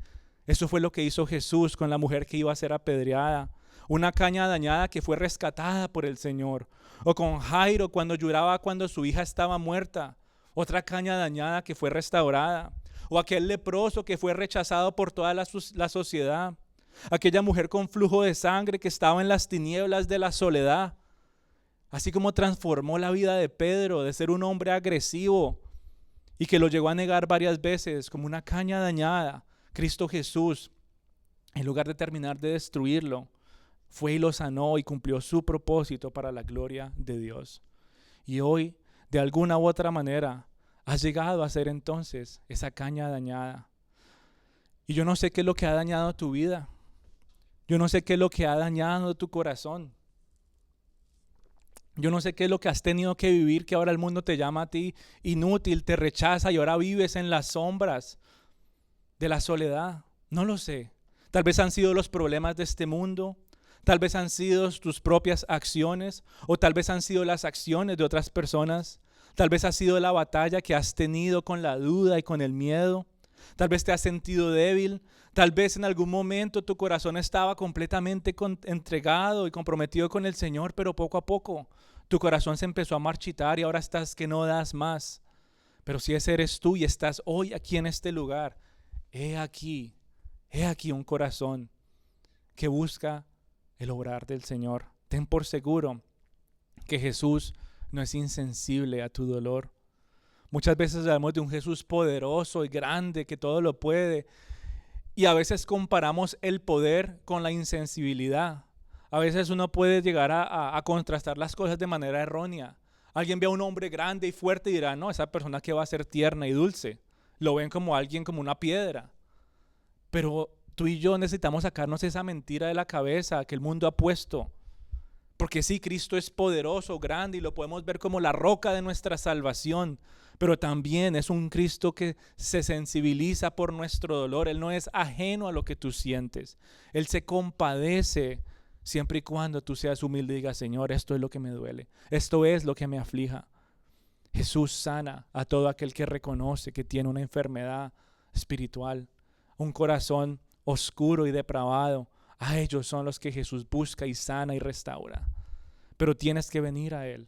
Eso fue lo que hizo Jesús con la mujer que iba a ser apedreada. Una caña dañada que fue rescatada por el Señor. O con Jairo cuando lloraba cuando su hija estaba muerta. Otra caña dañada que fue restaurada. O aquel leproso que fue rechazado por toda la sociedad. Aquella mujer con flujo de sangre que estaba en las tinieblas de la soledad. Así como transformó la vida de Pedro de ser un hombre agresivo y que lo llegó a negar varias veces como una caña dañada. Cristo Jesús, en lugar de terminar de destruirlo, fue y lo sanó y cumplió su propósito para la gloria de Dios. Y hoy, de alguna u otra manera, has llegado a ser entonces esa caña dañada. Y yo no sé qué es lo que ha dañado tu vida. Yo no sé qué es lo que ha dañado tu corazón. Yo no sé qué es lo que has tenido que vivir, que ahora el mundo te llama a ti inútil, te rechaza y ahora vives en las sombras de la soledad. No lo sé. Tal vez han sido los problemas de este mundo, tal vez han sido tus propias acciones o tal vez han sido las acciones de otras personas. Tal vez ha sido la batalla que has tenido con la duda y con el miedo. Tal vez te has sentido débil. Tal vez en algún momento tu corazón estaba completamente entregado y comprometido con el Señor, pero poco a poco tu corazón se empezó a marchitar y ahora estás que no das más. Pero si ese eres tú y estás hoy aquí en este lugar, he aquí un corazón que busca el obrar del Señor. Ten por seguro que Jesús no es insensible a tu dolor. Muchas veces hablamos de un Jesús poderoso y grande que todo lo puede. Y a veces comparamos el poder con la insensibilidad. A veces uno puede llegar a contrastar las cosas de manera errónea. Alguien ve a un hombre grande y fuerte y dirá, no, esa persona que va a ser tierna y dulce. Lo ven como alguien, como una piedra. Pero tú y yo necesitamos sacarnos esa mentira de la cabeza que el mundo ha puesto. Porque sí, Cristo es poderoso, grande y lo podemos ver como la roca de nuestra salvación. Pero también es un Cristo que se sensibiliza por nuestro dolor. Él no es ajeno a lo que tú sientes. Él se compadece siempre y cuando tú seas humilde y digas, Señor, esto es lo que me duele. Esto es lo que me aflija. Jesús sana a todo aquel que reconoce que tiene una enfermedad espiritual, un corazón oscuro y depravado. A ellos son los que Jesús busca y sana y restaura. Pero tienes que venir a Él.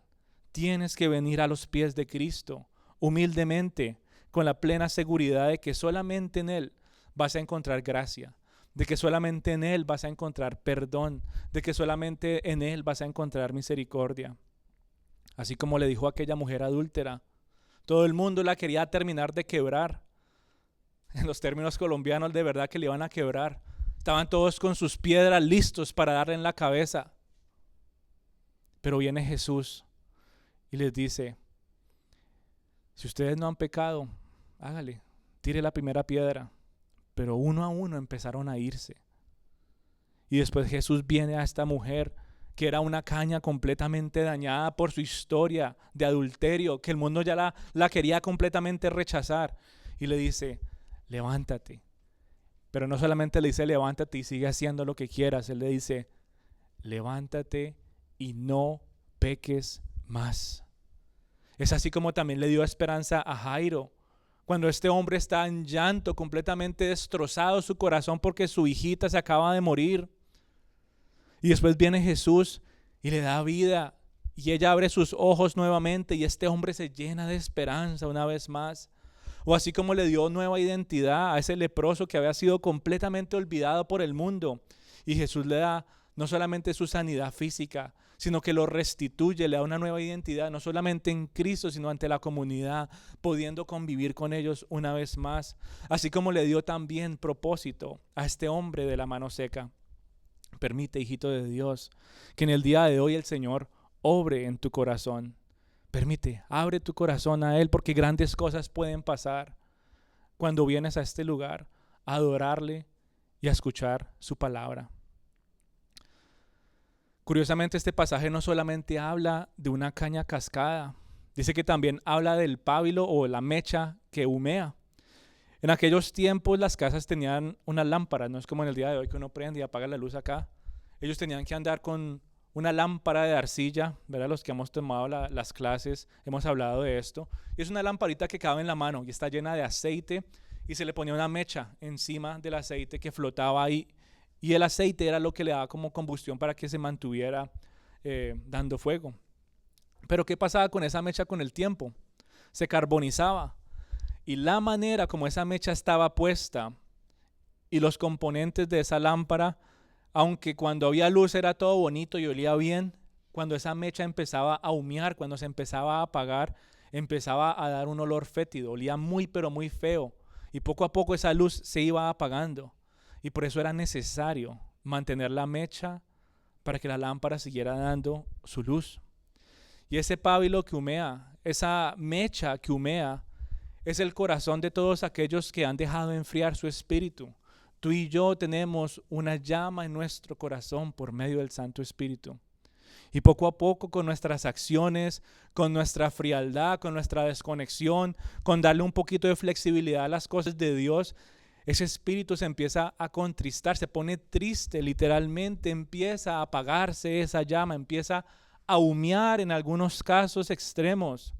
Tienes que venir a los pies de Cristo, humildemente, con la plena seguridad de que solamente en Él vas a encontrar gracia, de que solamente en Él vas a encontrar perdón, de que solamente en Él vas a encontrar misericordia. Así como le dijo a aquella mujer adúltera, todo el mundo la quería terminar de quebrar. En los términos colombianos, de verdad que le iban a quebrar. Estaban todos con sus piedras listos para darle en la cabeza. Pero viene Jesús y les dice, si ustedes no han pecado, hágale, tire la primera piedra. Pero uno a uno empezaron a irse. Y después Jesús viene a esta mujer que era una caña completamente dañada por su historia de adulterio, que el mundo ya la quería completamente rechazar. Y le dice, levántate. Pero no solamente le dice levántate y sigue haciendo lo que quieras. Él le dice, levántate y no peques más. Es así como también le dio esperanza a Jairo. Cuando este hombre está en llanto, completamente destrozado su corazón porque su hijita se acaba de morir. Y después viene Jesús y le da vida. Y ella abre sus ojos nuevamente y este hombre se llena de esperanza una vez más. O así como le dio nueva identidad a ese leproso que había sido completamente olvidado por el mundo. Y Jesús le da no solamente su sanidad física, sino que lo restituye, le da una nueva identidad, no solamente en Cristo, sino ante la comunidad, pudiendo convivir con ellos una vez más. Así como le dio también propósito a este hombre de la mano seca. Permite, hijito de Dios, que en el día de hoy el Señor obre en tu corazón. Permite, abre tu corazón a Él, porque grandes cosas pueden pasar cuando vienes a este lugar a adorarle y a escuchar su palabra. Curiosamente, este pasaje no solamente habla de una caña cascada, dice que también habla del pábilo o la mecha que humea. En aquellos tiempos las casas tenían unas lámparas, no es como en el día de hoy que uno prende y apaga la luz acá. Ellos tenían que andar con una lámpara de arcilla, ¿verdad? Los que hemos tomado las clases hemos hablado de esto. Y es una lamparita que cabe en la mano y está llena de aceite y se le ponía una mecha encima del aceite que flotaba ahí. Y el aceite era lo que le daba como combustión para que se mantuviera dando fuego. Pero ¿qué pasaba con esa mecha con el tiempo? Se carbonizaba. Y la manera como esa mecha estaba puesta y los componentes de esa lámpara, aunque cuando había luz era todo bonito y olía bien, cuando esa mecha empezaba a humear, cuando se empezaba a apagar, empezaba a dar un olor fétido, olía muy pero muy feo. Y poco a poco esa luz se iba apagando. Y por eso era necesario mantener la mecha para que la lámpara siguiera dando su luz. Y ese pábilo que humea, esa mecha que humea, es el corazón de todos aquellos que han dejado enfriar su espíritu. Tú y yo tenemos una llama en nuestro corazón por medio del Santo Espíritu. Y poco a poco, con nuestras acciones, con nuestra frialdad, con nuestra desconexión, con darle un poquito de flexibilidad a las cosas de Dios, ese espíritu se empieza a contristar, se pone triste, literalmente empieza a apagarse esa llama, empieza a humear en algunos casos extremos.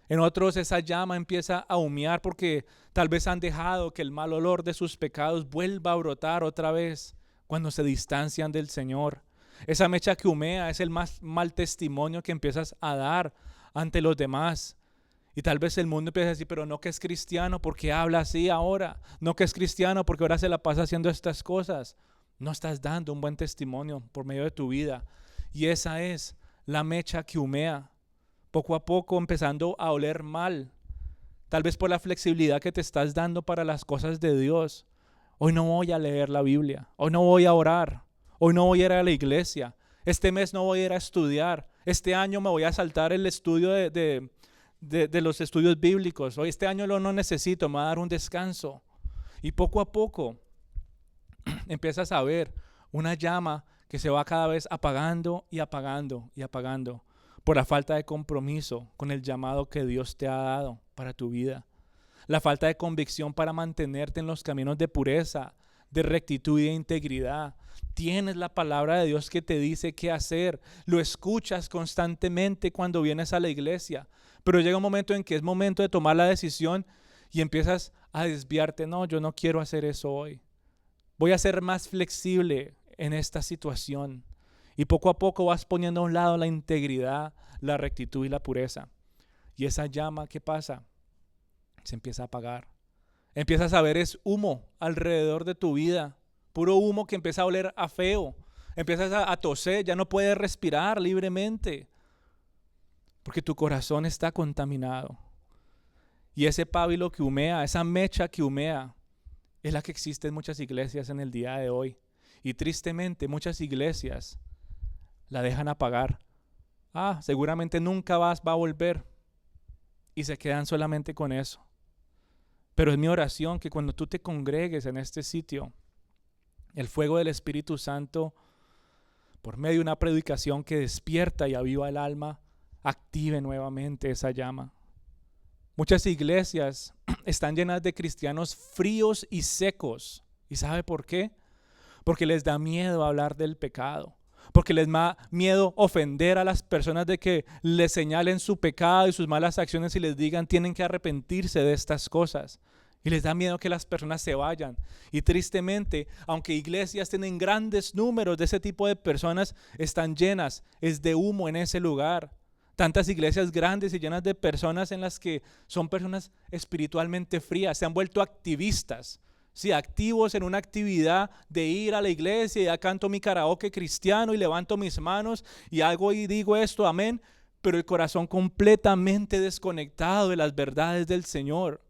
En otros esa llama empieza a humear porque tal vez han dejado que el mal olor de sus pecados vuelva a brotar otra vez cuando se distancian del Señor. Esa mecha que humea es el más mal testimonio que empiezas a dar ante los demás. Y tal vez el mundo empieza a decir, pero no que es cristiano porque habla así ahora. No que es cristiano porque ahora se la pasa haciendo estas cosas. No estás dando un buen testimonio por medio de tu vida. Y esa es la mecha que humea. Poco a poco empezando a oler mal. Tal vez por la flexibilidad que te estás dando para las cosas de Dios. Hoy no voy a leer la Biblia. Hoy no voy a orar. Hoy no voy a ir a la iglesia. Este mes no voy a ir a estudiar. Este año me voy a saltar el estudio de los estudios bíblicos. Hoy este año no necesito, me voy a dar un descanso. Y poco a poco empiezas a ver una llama que se va cada vez apagando y apagando y apagando por la falta de compromiso con el llamado que Dios te ha dado para tu vida. La falta de convicción para mantenerte en los caminos de pureza, de rectitud y de integridad. Tienes la palabra de Dios que te dice qué hacer. Lo escuchas constantemente cuando vienes a la iglesia. Pero llega un momento en que es momento de tomar la decisión y empiezas a desviarte. No, yo no quiero hacer eso hoy. Voy a ser más flexible en esta situación. Y poco a poco vas poniendo a un lado la integridad, la rectitud y la pureza. Y esa llama, ¿qué pasa? Se empieza a apagar. Empiezas a ver es humo alrededor de tu vida. Puro humo que empieza a oler a feo. Empiezas a toser, ya no puedes respirar libremente. Porque tu corazón está contaminado. Y ese pábilo que humea, esa mecha que humea, es la que existe en muchas iglesias en el día de hoy. Y tristemente muchas iglesias la dejan apagar. Seguramente nunca va a volver. Y se quedan solamente con eso. Pero es mi oración que cuando tú te congregues en este sitio, el fuego del Espíritu Santo, por medio de una predicación que despierta y aviva el alma, active nuevamente esa llama. Muchas iglesias están llenas de cristianos fríos y secos. ¿Y sabe por qué? Porque les da miedo hablar del pecado. Porque les da miedo ofender a las personas de que les señalen su pecado y sus malas acciones y les digan tienen que arrepentirse de estas cosas. Y les da miedo que las personas se vayan. Y tristemente, aunque iglesias tienen grandes números de ese tipo de personas, están llenas, es de humo en ese lugar. Tantas iglesias grandes y llenas de personas en las que son personas espiritualmente frías, se han vuelto activistas. Sí, activos en una actividad de ir a la iglesia y ya canto mi karaoke cristiano y levanto mis manos y hago y digo esto, amén, pero el corazón completamente desconectado de las verdades del Señor.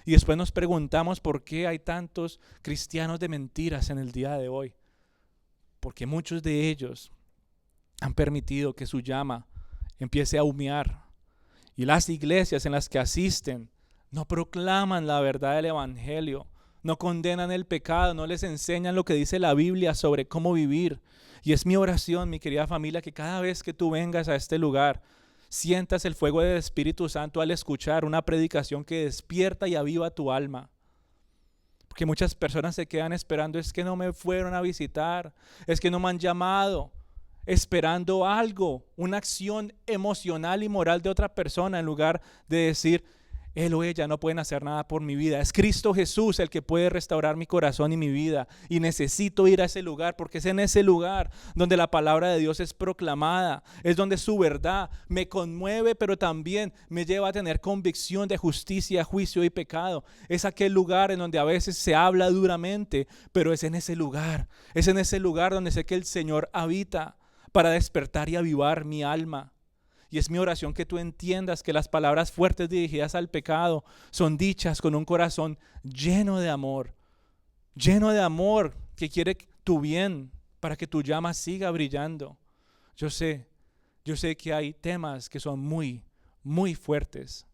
Y después nos preguntamos por qué hay tantos cristianos de mentiras en el día de hoy. Porque muchos de ellos han permitido que su llama empiece a humear. Y las iglesias en las que asisten no proclaman la verdad del evangelio. No condenan el pecado, no les enseñan lo que dice la Biblia sobre cómo vivir. Y es mi oración, mi querida familia, que cada vez que tú vengas a este lugar, sientas el fuego del Espíritu Santo al escuchar una predicación que despierta y aviva tu alma. Porque muchas personas se quedan esperando, es que no me fueron a visitar, es que no me han llamado, esperando algo, una acción emocional y moral de otra persona en lugar de decir, él o ella no pueden hacer nada por mi vida. Es Cristo Jesús el que puede restaurar mi corazón y mi vida. Y necesito ir a ese lugar porque es en ese lugar donde la palabra de Dios es proclamada. Es donde su verdad me conmueve, pero también me lleva a tener convicción de justicia, juicio y pecado. Es aquel lugar en donde a veces se habla duramente, pero es en ese lugar. Es en ese lugar donde sé que el Señor habita para despertar y avivar mi alma. Y es mi oración que tú entiendas que las palabras fuertes dirigidas al pecado son dichas con un corazón lleno de amor que quiere tu bien para que tu llama siga brillando. Yo sé que hay temas que son muy, muy fuertes,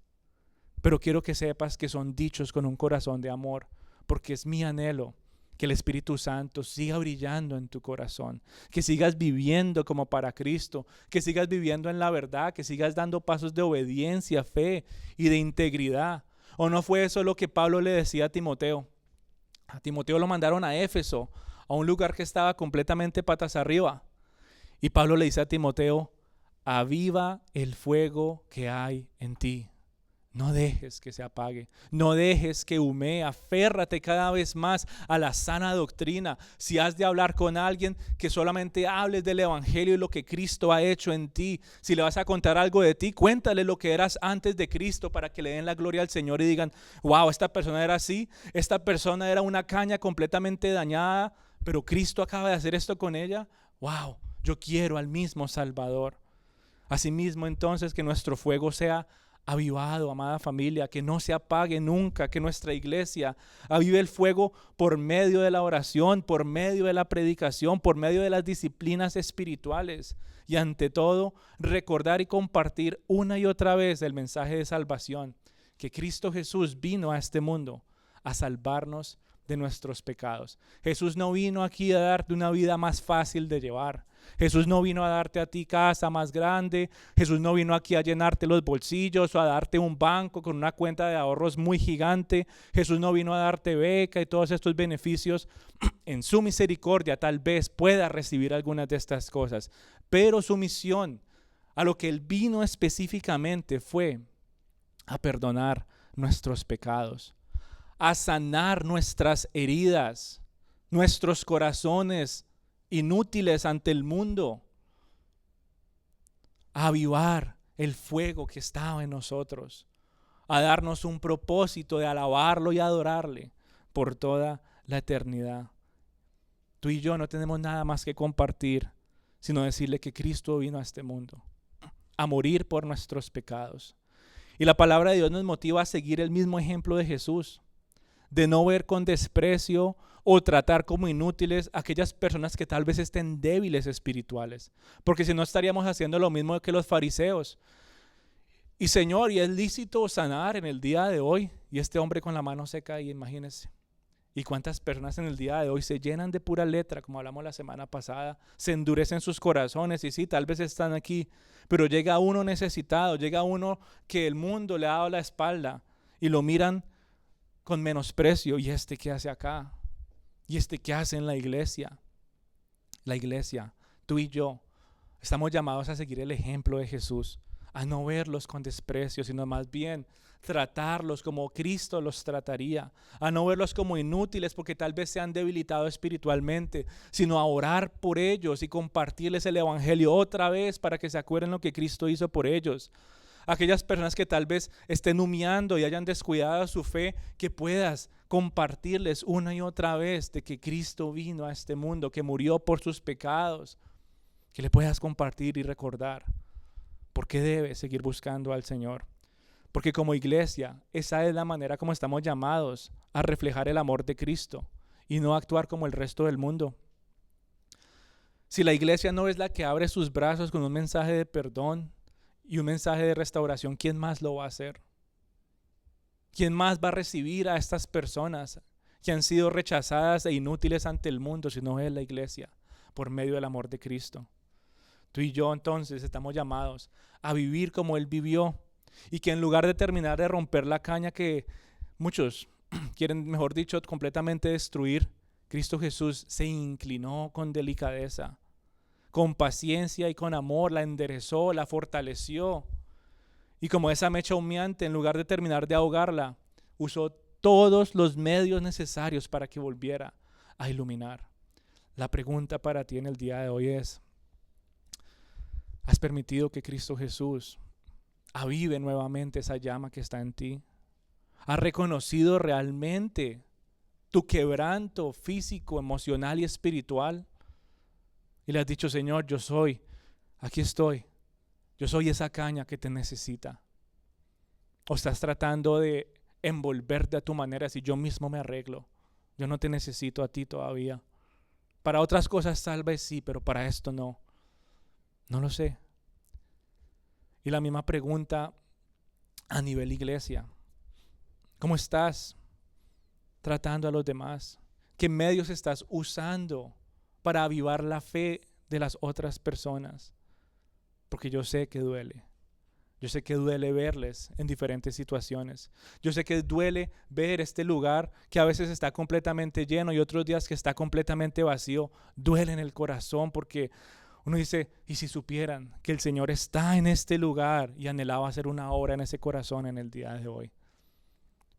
pero quiero que sepas que son dichos con un corazón de amor, porque es mi anhelo que el Espíritu Santo siga brillando en tu corazón, que sigas viviendo como para Cristo, que sigas viviendo en la verdad, que sigas dando pasos de obediencia, fe y de integridad. ¿O no fue eso lo que Pablo le decía a Timoteo? A Timoteo lo mandaron a Éfeso, a un lugar que estaba completamente patas arriba. Y Pablo le dice a Timoteo: aviva el fuego que hay en ti. No dejes que se apague, no dejes que humee, aférrate cada vez más a la sana doctrina. Si has de hablar con alguien, que solamente hables del evangelio y lo que Cristo ha hecho en ti. Si le vas a contar algo de ti, cuéntale lo que eras antes de Cristo, para que le den la gloria al Señor y digan: wow, esta persona era así, esta persona era una caña completamente dañada, pero Cristo acaba de hacer esto con ella. Wow, yo quiero al mismo Salvador. Asimismo, entonces, que nuestro fuego sea avivado, amada familia, que no se apague nunca, que nuestra iglesia avive el fuego por medio de la oración, por medio de la predicación, por medio de las disciplinas espirituales, y ante todo recordar y compartir una y otra vez el mensaje de salvación, que Cristo Jesús vino a este mundo a salvarnos de nuestros pecados. Jesús no vino aquí a darte una vida más fácil de llevar. Jesús no vino a darte a ti casa más grande. Jesús no vino aquí a llenarte los bolsillos o a darte un banco con una cuenta de ahorros muy gigante. Jesús no vino a darte beca y todos estos beneficios. En su misericordia tal vez pueda recibir algunas de estas cosas, pero su misión, a lo que Él vino específicamente, fue a perdonar nuestros pecados, a sanar nuestras heridas, nuestros corazones inútiles ante el mundo, a avivar el fuego que estaba en nosotros, a darnos un propósito de alabarlo y adorarle por toda la eternidad. Tú y yo no tenemos nada más que compartir, sino decirle que Cristo vino a este mundo a morir por nuestros pecados. Y la palabra de Dios nos motiva a seguir el mismo ejemplo de Jesús, de no ver con desprecio o tratar como inútiles a aquellas personas que tal vez estén débiles espirituales, porque si no estaríamos haciendo lo mismo que los fariseos. Y Señor, y es lícito sanar en el día de hoy, y este hombre con la mano seca ahí, imagínense. Y cuántas personas en el día de hoy se llenan de pura letra, como hablamos la semana pasada, se endurecen sus corazones, y sí, tal vez están aquí, pero llega uno necesitado, llega uno que el mundo le ha dado la espalda y lo miran con menosprecio. ¿Y este qué hace acá? ¿Y este qué hace en la iglesia? La iglesia, tú y yo, estamos llamados a seguir el ejemplo de Jesús, a no verlos con desprecio, sino más bien tratarlos como Cristo los trataría, a no verlos como inútiles porque tal vez se han debilitado espiritualmente, sino a orar por ellos y compartirles el evangelio otra vez para que se acuerden lo que Cristo hizo por ellos. Aquellas personas que tal vez estén humeando y hayan descuidado su fe, que puedas compartirles una y otra vez de que Cristo vino a este mundo, que murió por sus pecados, que le puedas compartir y recordar por qué debes seguir buscando al Señor. Porque como iglesia, esa es la manera como estamos llamados a reflejar el amor de Cristo y no actuar como el resto del mundo. Si la iglesia no es la que abre sus brazos con un mensaje de perdón y un mensaje de restauración, ¿quién más lo va a hacer? ¿Quién más va a recibir a estas personas que han sido rechazadas e inútiles ante el mundo si no es la iglesia por medio del amor de Cristo? Tú y yo entonces estamos llamados a vivir como Él vivió, y que en lugar de terminar de romper la caña que muchos quieren, mejor dicho, completamente destruir, Cristo Jesús se inclinó con delicadeza, con paciencia y con amor, la enderezó, la fortaleció. Y como esa mecha humeante, en lugar de terminar de ahogarla, usó todos los medios necesarios para que volviera a iluminar. La pregunta para ti en el día de hoy es: ¿has permitido que Cristo Jesús avive nuevamente esa llama que está en ti? ¿Has reconocido realmente tu quebranto físico, emocional y espiritual? Y le has dicho: Señor, yo soy, aquí estoy, yo soy esa caña que te necesita. ¿O estás tratando de envolverte a tu manera, si yo mismo me arreglo? Yo no te necesito a ti todavía. Para otras cosas tal vez sí, pero para esto no. No lo sé. Y la misma pregunta a nivel iglesia: ¿cómo estás? tratando a los demás? ¿Qué medios estás usando para avivar la fe de las otras personas? Porque yo sé que duele. Yo sé que duele verles en diferentes situaciones. Yo sé que duele ver este lugar que a veces está completamente lleno y otros días que está completamente vacío. Duele en el corazón porque uno dice, ¿y si supieran que el Señor está en este lugar y anhelaba hacer una obra en ese corazón en el día de hoy?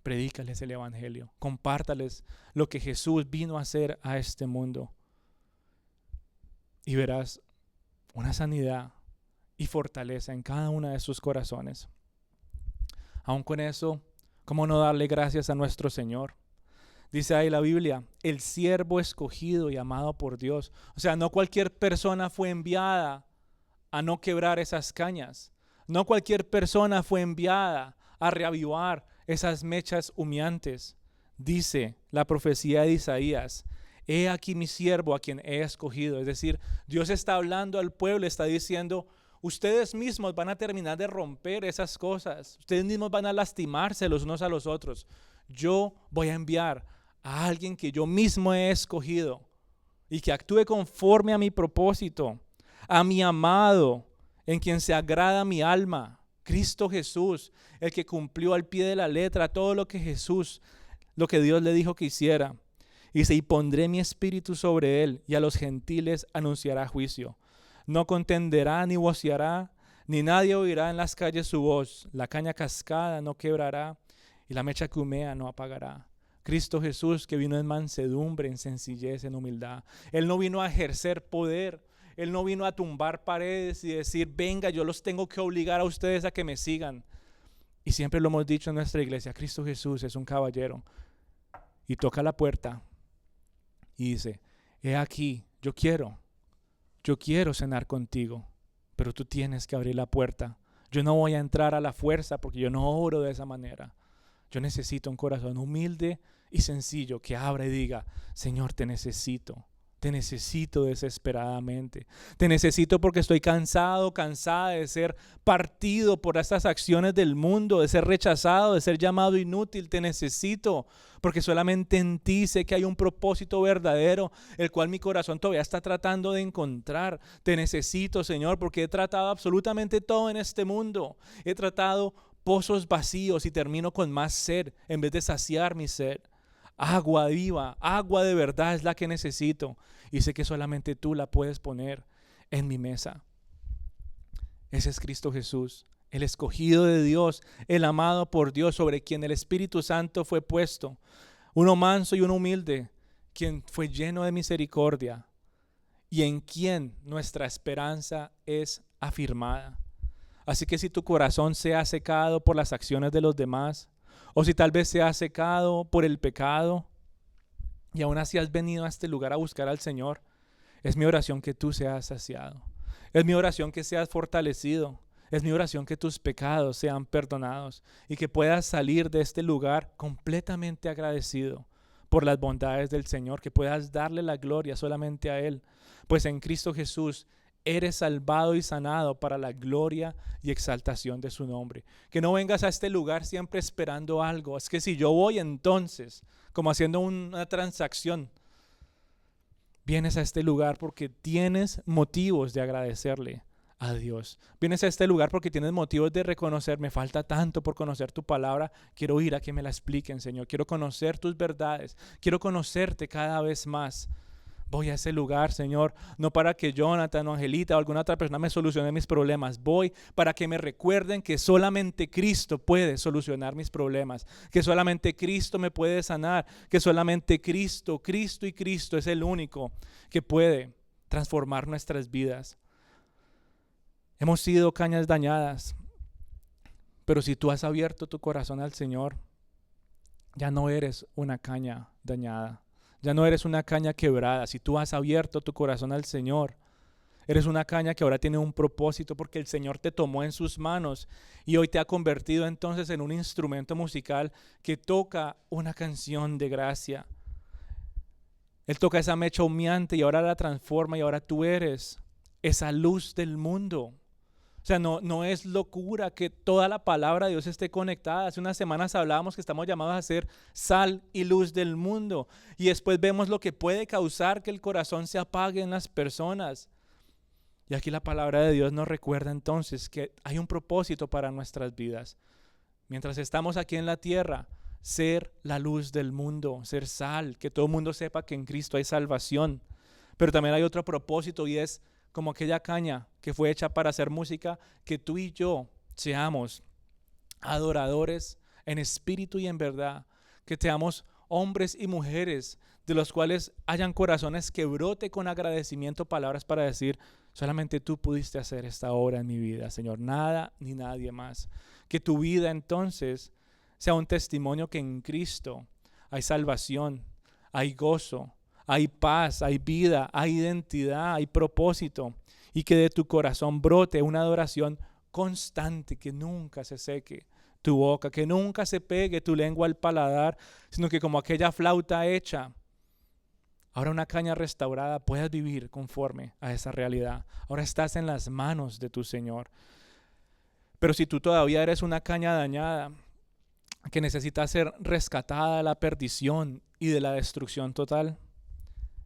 Predícales el evangelio, compártales lo que Jesús vino a hacer a este mundo y verás una sanidad y fortaleza en cada uno de sus corazones. Aún con eso, ¿cómo no darle gracias a nuestro Señor? Dice ahí la Biblia, el siervo escogido y amado por Dios. O sea, no cualquier persona fue enviada a no quebrar esas cañas. No cualquier persona fue enviada a reavivar esas mechas humeantes. Dice la profecía de Isaías, he aquí mi siervo a quien he escogido. Es decir, Dios está hablando al pueblo, está diciendo, ustedes mismos van a terminar de romper esas cosas. Ustedes mismos van a lastimarse los unos a los otros. Yo voy a enviar a alguien que yo mismo he escogido y que actúe conforme a mi propósito, a mi amado, en quien se agrada mi alma, Cristo Jesús, el que cumplió al pie de la letra todo lo que Dios le dijo que hiciera. Dice, y pondré mi espíritu sobre él y a los gentiles anunciará juicio. No contenderá ni voceará, ni nadie oirá en las calles su voz. La caña cascada no quebrará y la mecha que humea no apagará. Cristo Jesús, que vino en mansedumbre, en sencillez, en humildad. Él no vino a ejercer poder. Él no vino a tumbar paredes y decir, venga, yo los tengo que obligar a ustedes a que me sigan. Y siempre lo hemos dicho en nuestra iglesia, Cristo Jesús es un caballero. Y toca la puerta y dice, he aquí, yo quiero cenar contigo, pero tú tienes que abrir la puerta. Yo no voy a entrar a la fuerza porque yo no oro de esa manera. Yo necesito un corazón humilde y sencillo que abra y diga, Señor, te necesito desesperadamente. Te necesito porque estoy cansada de ser partido por estas acciones del mundo, de ser rechazado, de ser llamado inútil. Te necesito porque solamente en ti sé que hay un propósito verdadero, el cual mi corazón todavía está tratando de encontrar. Te necesito, Señor, porque he tratado absolutamente todo en este mundo. He tratado pozos vacíos y termino con más sed en vez de saciar mi sed. Agua viva, agua de verdad es la que necesito y sé que solamente tú la puedes poner en mi mesa. Ese es Cristo Jesús, el escogido de Dios, el amado por Dios, sobre quien el Espíritu Santo fue puesto. Uno manso y uno humilde, quien fue lleno de misericordia y en quien nuestra esperanza es afirmada. Así que si tu corazón se ha secado por las acciones de los demás, o si tal vez se ha secado por el pecado y aún así has venido a este lugar a buscar al Señor, es mi oración que tú seas saciado. Es mi oración que seas fortalecido. Es mi oración que tus pecados sean perdonados y que puedas salir de este lugar completamente agradecido por las bondades del Señor, que puedas darle la gloria solamente a Él, pues en Cristo Jesús eres salvado y sanado para la gloria y exaltación de su nombre. Que no vengas a este lugar siempre esperando algo. Es que si yo voy entonces, como haciendo una transacción, vienes a este lugar porque tienes motivos de agradecerle a Dios. Vienes a este lugar porque tienes motivos de reconocer, me falta tanto por conocer tu palabra, quiero ir a que me la expliquen, Señor. Quiero conocer tus verdades, quiero conocerte cada vez más. Voy a ese lugar, Señor, no para que Jonathan o Angelita o alguna otra persona me solucione mis problemas. Voy para que me recuerden que solamente Cristo puede solucionar mis problemas, que solamente Cristo me puede sanar, que solamente Cristo es el único que puede transformar nuestras vidas. Hemos sido cañas dañadas, pero si tú has abierto tu corazón al Señor, ya no eres una caña dañada. Ya no eres una caña quebrada. Si tú has abierto tu corazón al Señor, eres una caña que ahora tiene un propósito porque el Señor te tomó en sus manos y hoy te ha convertido entonces en un instrumento musical que toca una canción de gracia. Él toca esa mecha humeante y ahora la transforma y ahora tú eres esa luz del mundo. O sea, no es locura que toda la palabra de Dios esté conectada. Hace unas semanas hablábamos que estamos llamados a ser sal y luz del mundo. Y después vemos lo que puede causar que el corazón se apague en las personas. Y aquí la palabra de Dios nos recuerda entonces que hay un propósito para nuestras vidas. Mientras estamos aquí en la tierra, ser la luz del mundo, ser sal, que todo el mundo sepa que en Cristo hay salvación. Pero también hay otro propósito y es como aquella caña que fue hecha para hacer música, que tú y yo seamos adoradores en espíritu y en verdad, que seamos hombres y mujeres de los cuales hayan corazones que brote con agradecimiento palabras para decir: solamente tú pudiste hacer esta obra en mi vida, Señor, nada ni nadie más. Que tu vida entonces sea un testimonio que en Cristo hay salvación, hay gozo, hay paz, hay vida, hay identidad, hay propósito, y que de tu corazón brote una adoración constante, que nunca se seque tu boca, que nunca se pegue tu lengua al paladar, sino que como aquella flauta hecha, ahora una caña restaurada, puedas vivir conforme a esa realidad. Ahora estás en las manos de tu Señor. Pero si tú todavía eres una caña dañada, que necesita ser rescatada de la perdición y de la destrucción total,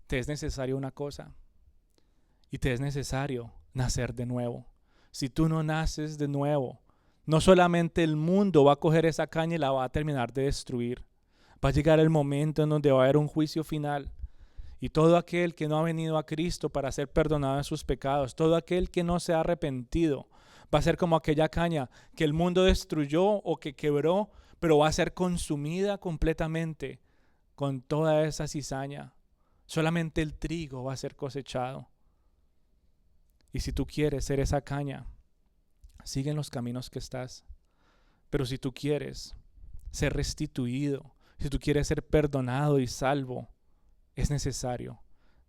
te es necesario una cosa, y te es necesario nacer de nuevo. Si tú no naces de nuevo, no solamente el mundo va a coger esa caña y la va a terminar de destruir. Va a llegar el momento en donde va a haber un juicio final. Y todo aquel que no ha venido a Cristo para ser perdonado de sus pecados, todo aquel que no se ha arrepentido, va a ser como aquella caña que el mundo destruyó o que quebró, pero va a ser consumida completamente con toda esa cizaña. Solamente el trigo va a ser cosechado. Y si tú quieres ser esa caña, sigue en los caminos que estás. Pero si tú quieres ser restituido, si tú quieres ser perdonado y salvo, es necesario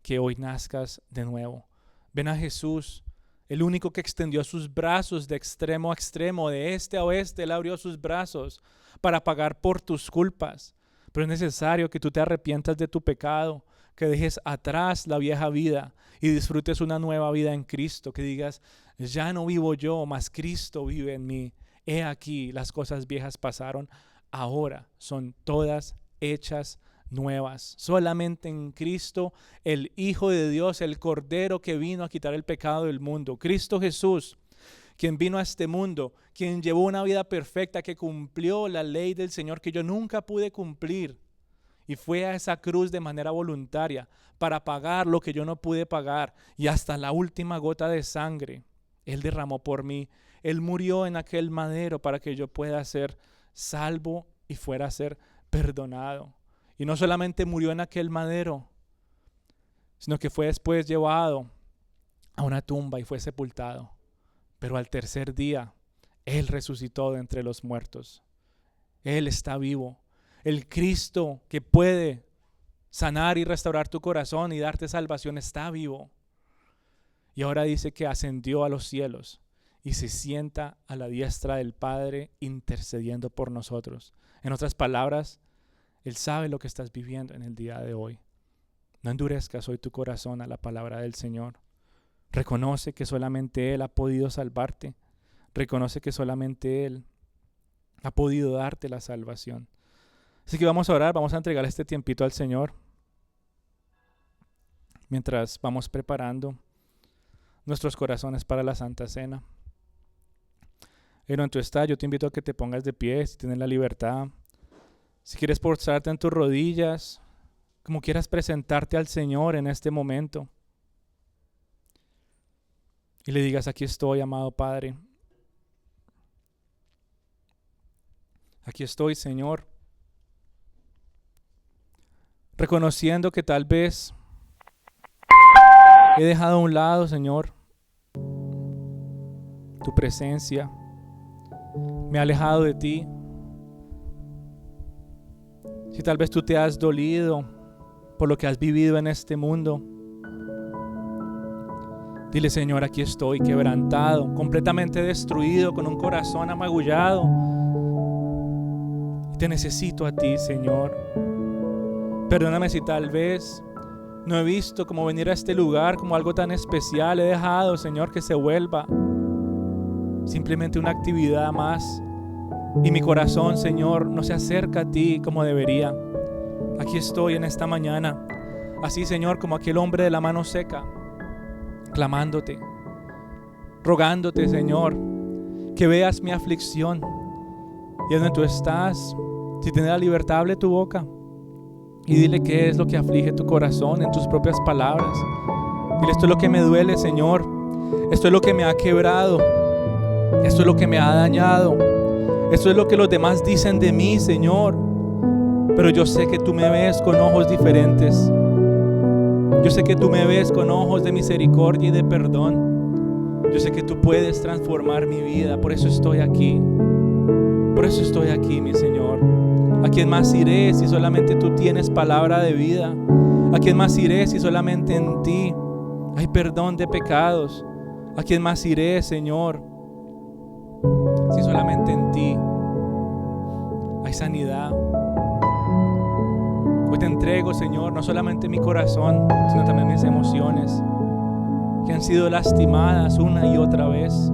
que hoy nazcas de nuevo. Ven a Jesús, el único que extendió sus brazos de extremo a extremo, de este a oeste. Él abrió sus brazos para pagar por tus culpas. Pero es necesario que tú te arrepientas de tu pecado, que dejes atrás la vieja vida y disfrutes una nueva vida en Cristo, que digas: ya no vivo yo, mas Cristo vive en mí. He aquí, las cosas viejas pasaron, ahora son todas hechas nuevas. Solamente en Cristo, el Hijo de Dios, el Cordero que vino a quitar el pecado del mundo. Cristo Jesús, quien vino a este mundo, quien llevó una vida perfecta, que cumplió la ley del Señor que yo nunca pude cumplir. Y fue a esa cruz de manera voluntaria para pagar lo que yo no pude pagar. Y hasta la última gota de sangre Él derramó por mí. Él murió en aquel madero para que yo pueda ser salvo y fuera a ser perdonado. Y no solamente murió en aquel madero, sino que fue después llevado a una tumba y fue sepultado. Pero al tercer día, Él resucitó de entre los muertos. Él está vivo. El Cristo que puede sanar y restaurar tu corazón y darte salvación está vivo. Y ahora dice que ascendió a los cielos y se sienta a la diestra del Padre intercediendo por nosotros. En otras palabras, Él sabe lo que estás viviendo en el día de hoy. No endurezcas hoy tu corazón a la palabra del Señor. Reconoce que solamente Él ha podido salvarte. Reconoce que solamente Él ha podido darte la salvación. Así que vamos a orar, vamos a entregar este tiempito al Señor mientras vamos preparando nuestros corazones para la Santa Cena. En tu estado, yo te invito a que te pongas de pie, si tienes la libertad. Si quieres postrarte en tus rodillas, como quieras presentarte al Señor en este momento. Y le digas: aquí estoy, amado Padre. Aquí estoy, Señor. Reconociendo que tal vez he dejado a un lado, Señor, tu presencia. Me he alejado de ti. Si tal vez tú te has dolido por lo que has vivido en este mundo, dile: Señor, aquí estoy quebrantado, completamente destruido, con un corazón amagullado. Y te necesito a ti, Señor. Perdóname si tal vez no he visto como venir a este lugar como algo tan especial. He dejado, Señor, que se vuelva simplemente una actividad más. Y mi corazón, Señor, no se acerca a ti como debería. Aquí estoy en esta mañana, así, Señor, como aquel hombre de la mano seca, clamándote, rogándote, Señor, que veas mi aflicción. Y es donde tú estás, si tienes la libertad, abre tu boca y dile qué es lo que aflige tu corazón en tus propias palabras. Dile: esto es lo que me duele, Señor. Esto es lo que me ha quebrado. Esto es lo que me ha dañado. Esto es lo que los demás dicen de mí, Señor. Pero yo sé que tú me ves con ojos diferentes. Yo sé que tú me ves con ojos de misericordia y de perdón. Yo sé que tú puedes transformar mi vida. Por eso estoy aquí. Por eso estoy aquí, mi Señor. ¿A quién más iré si solamente tú tienes palabra de vida? ¿A quién más iré si solamente en ti hay perdón de pecados? ¿A quién más iré, Señor, si solamente en ti hay sanidad? Hoy te entrego, Señor, no solamente mi corazón, sino también mis emociones, que han sido lastimadas una y otra vez.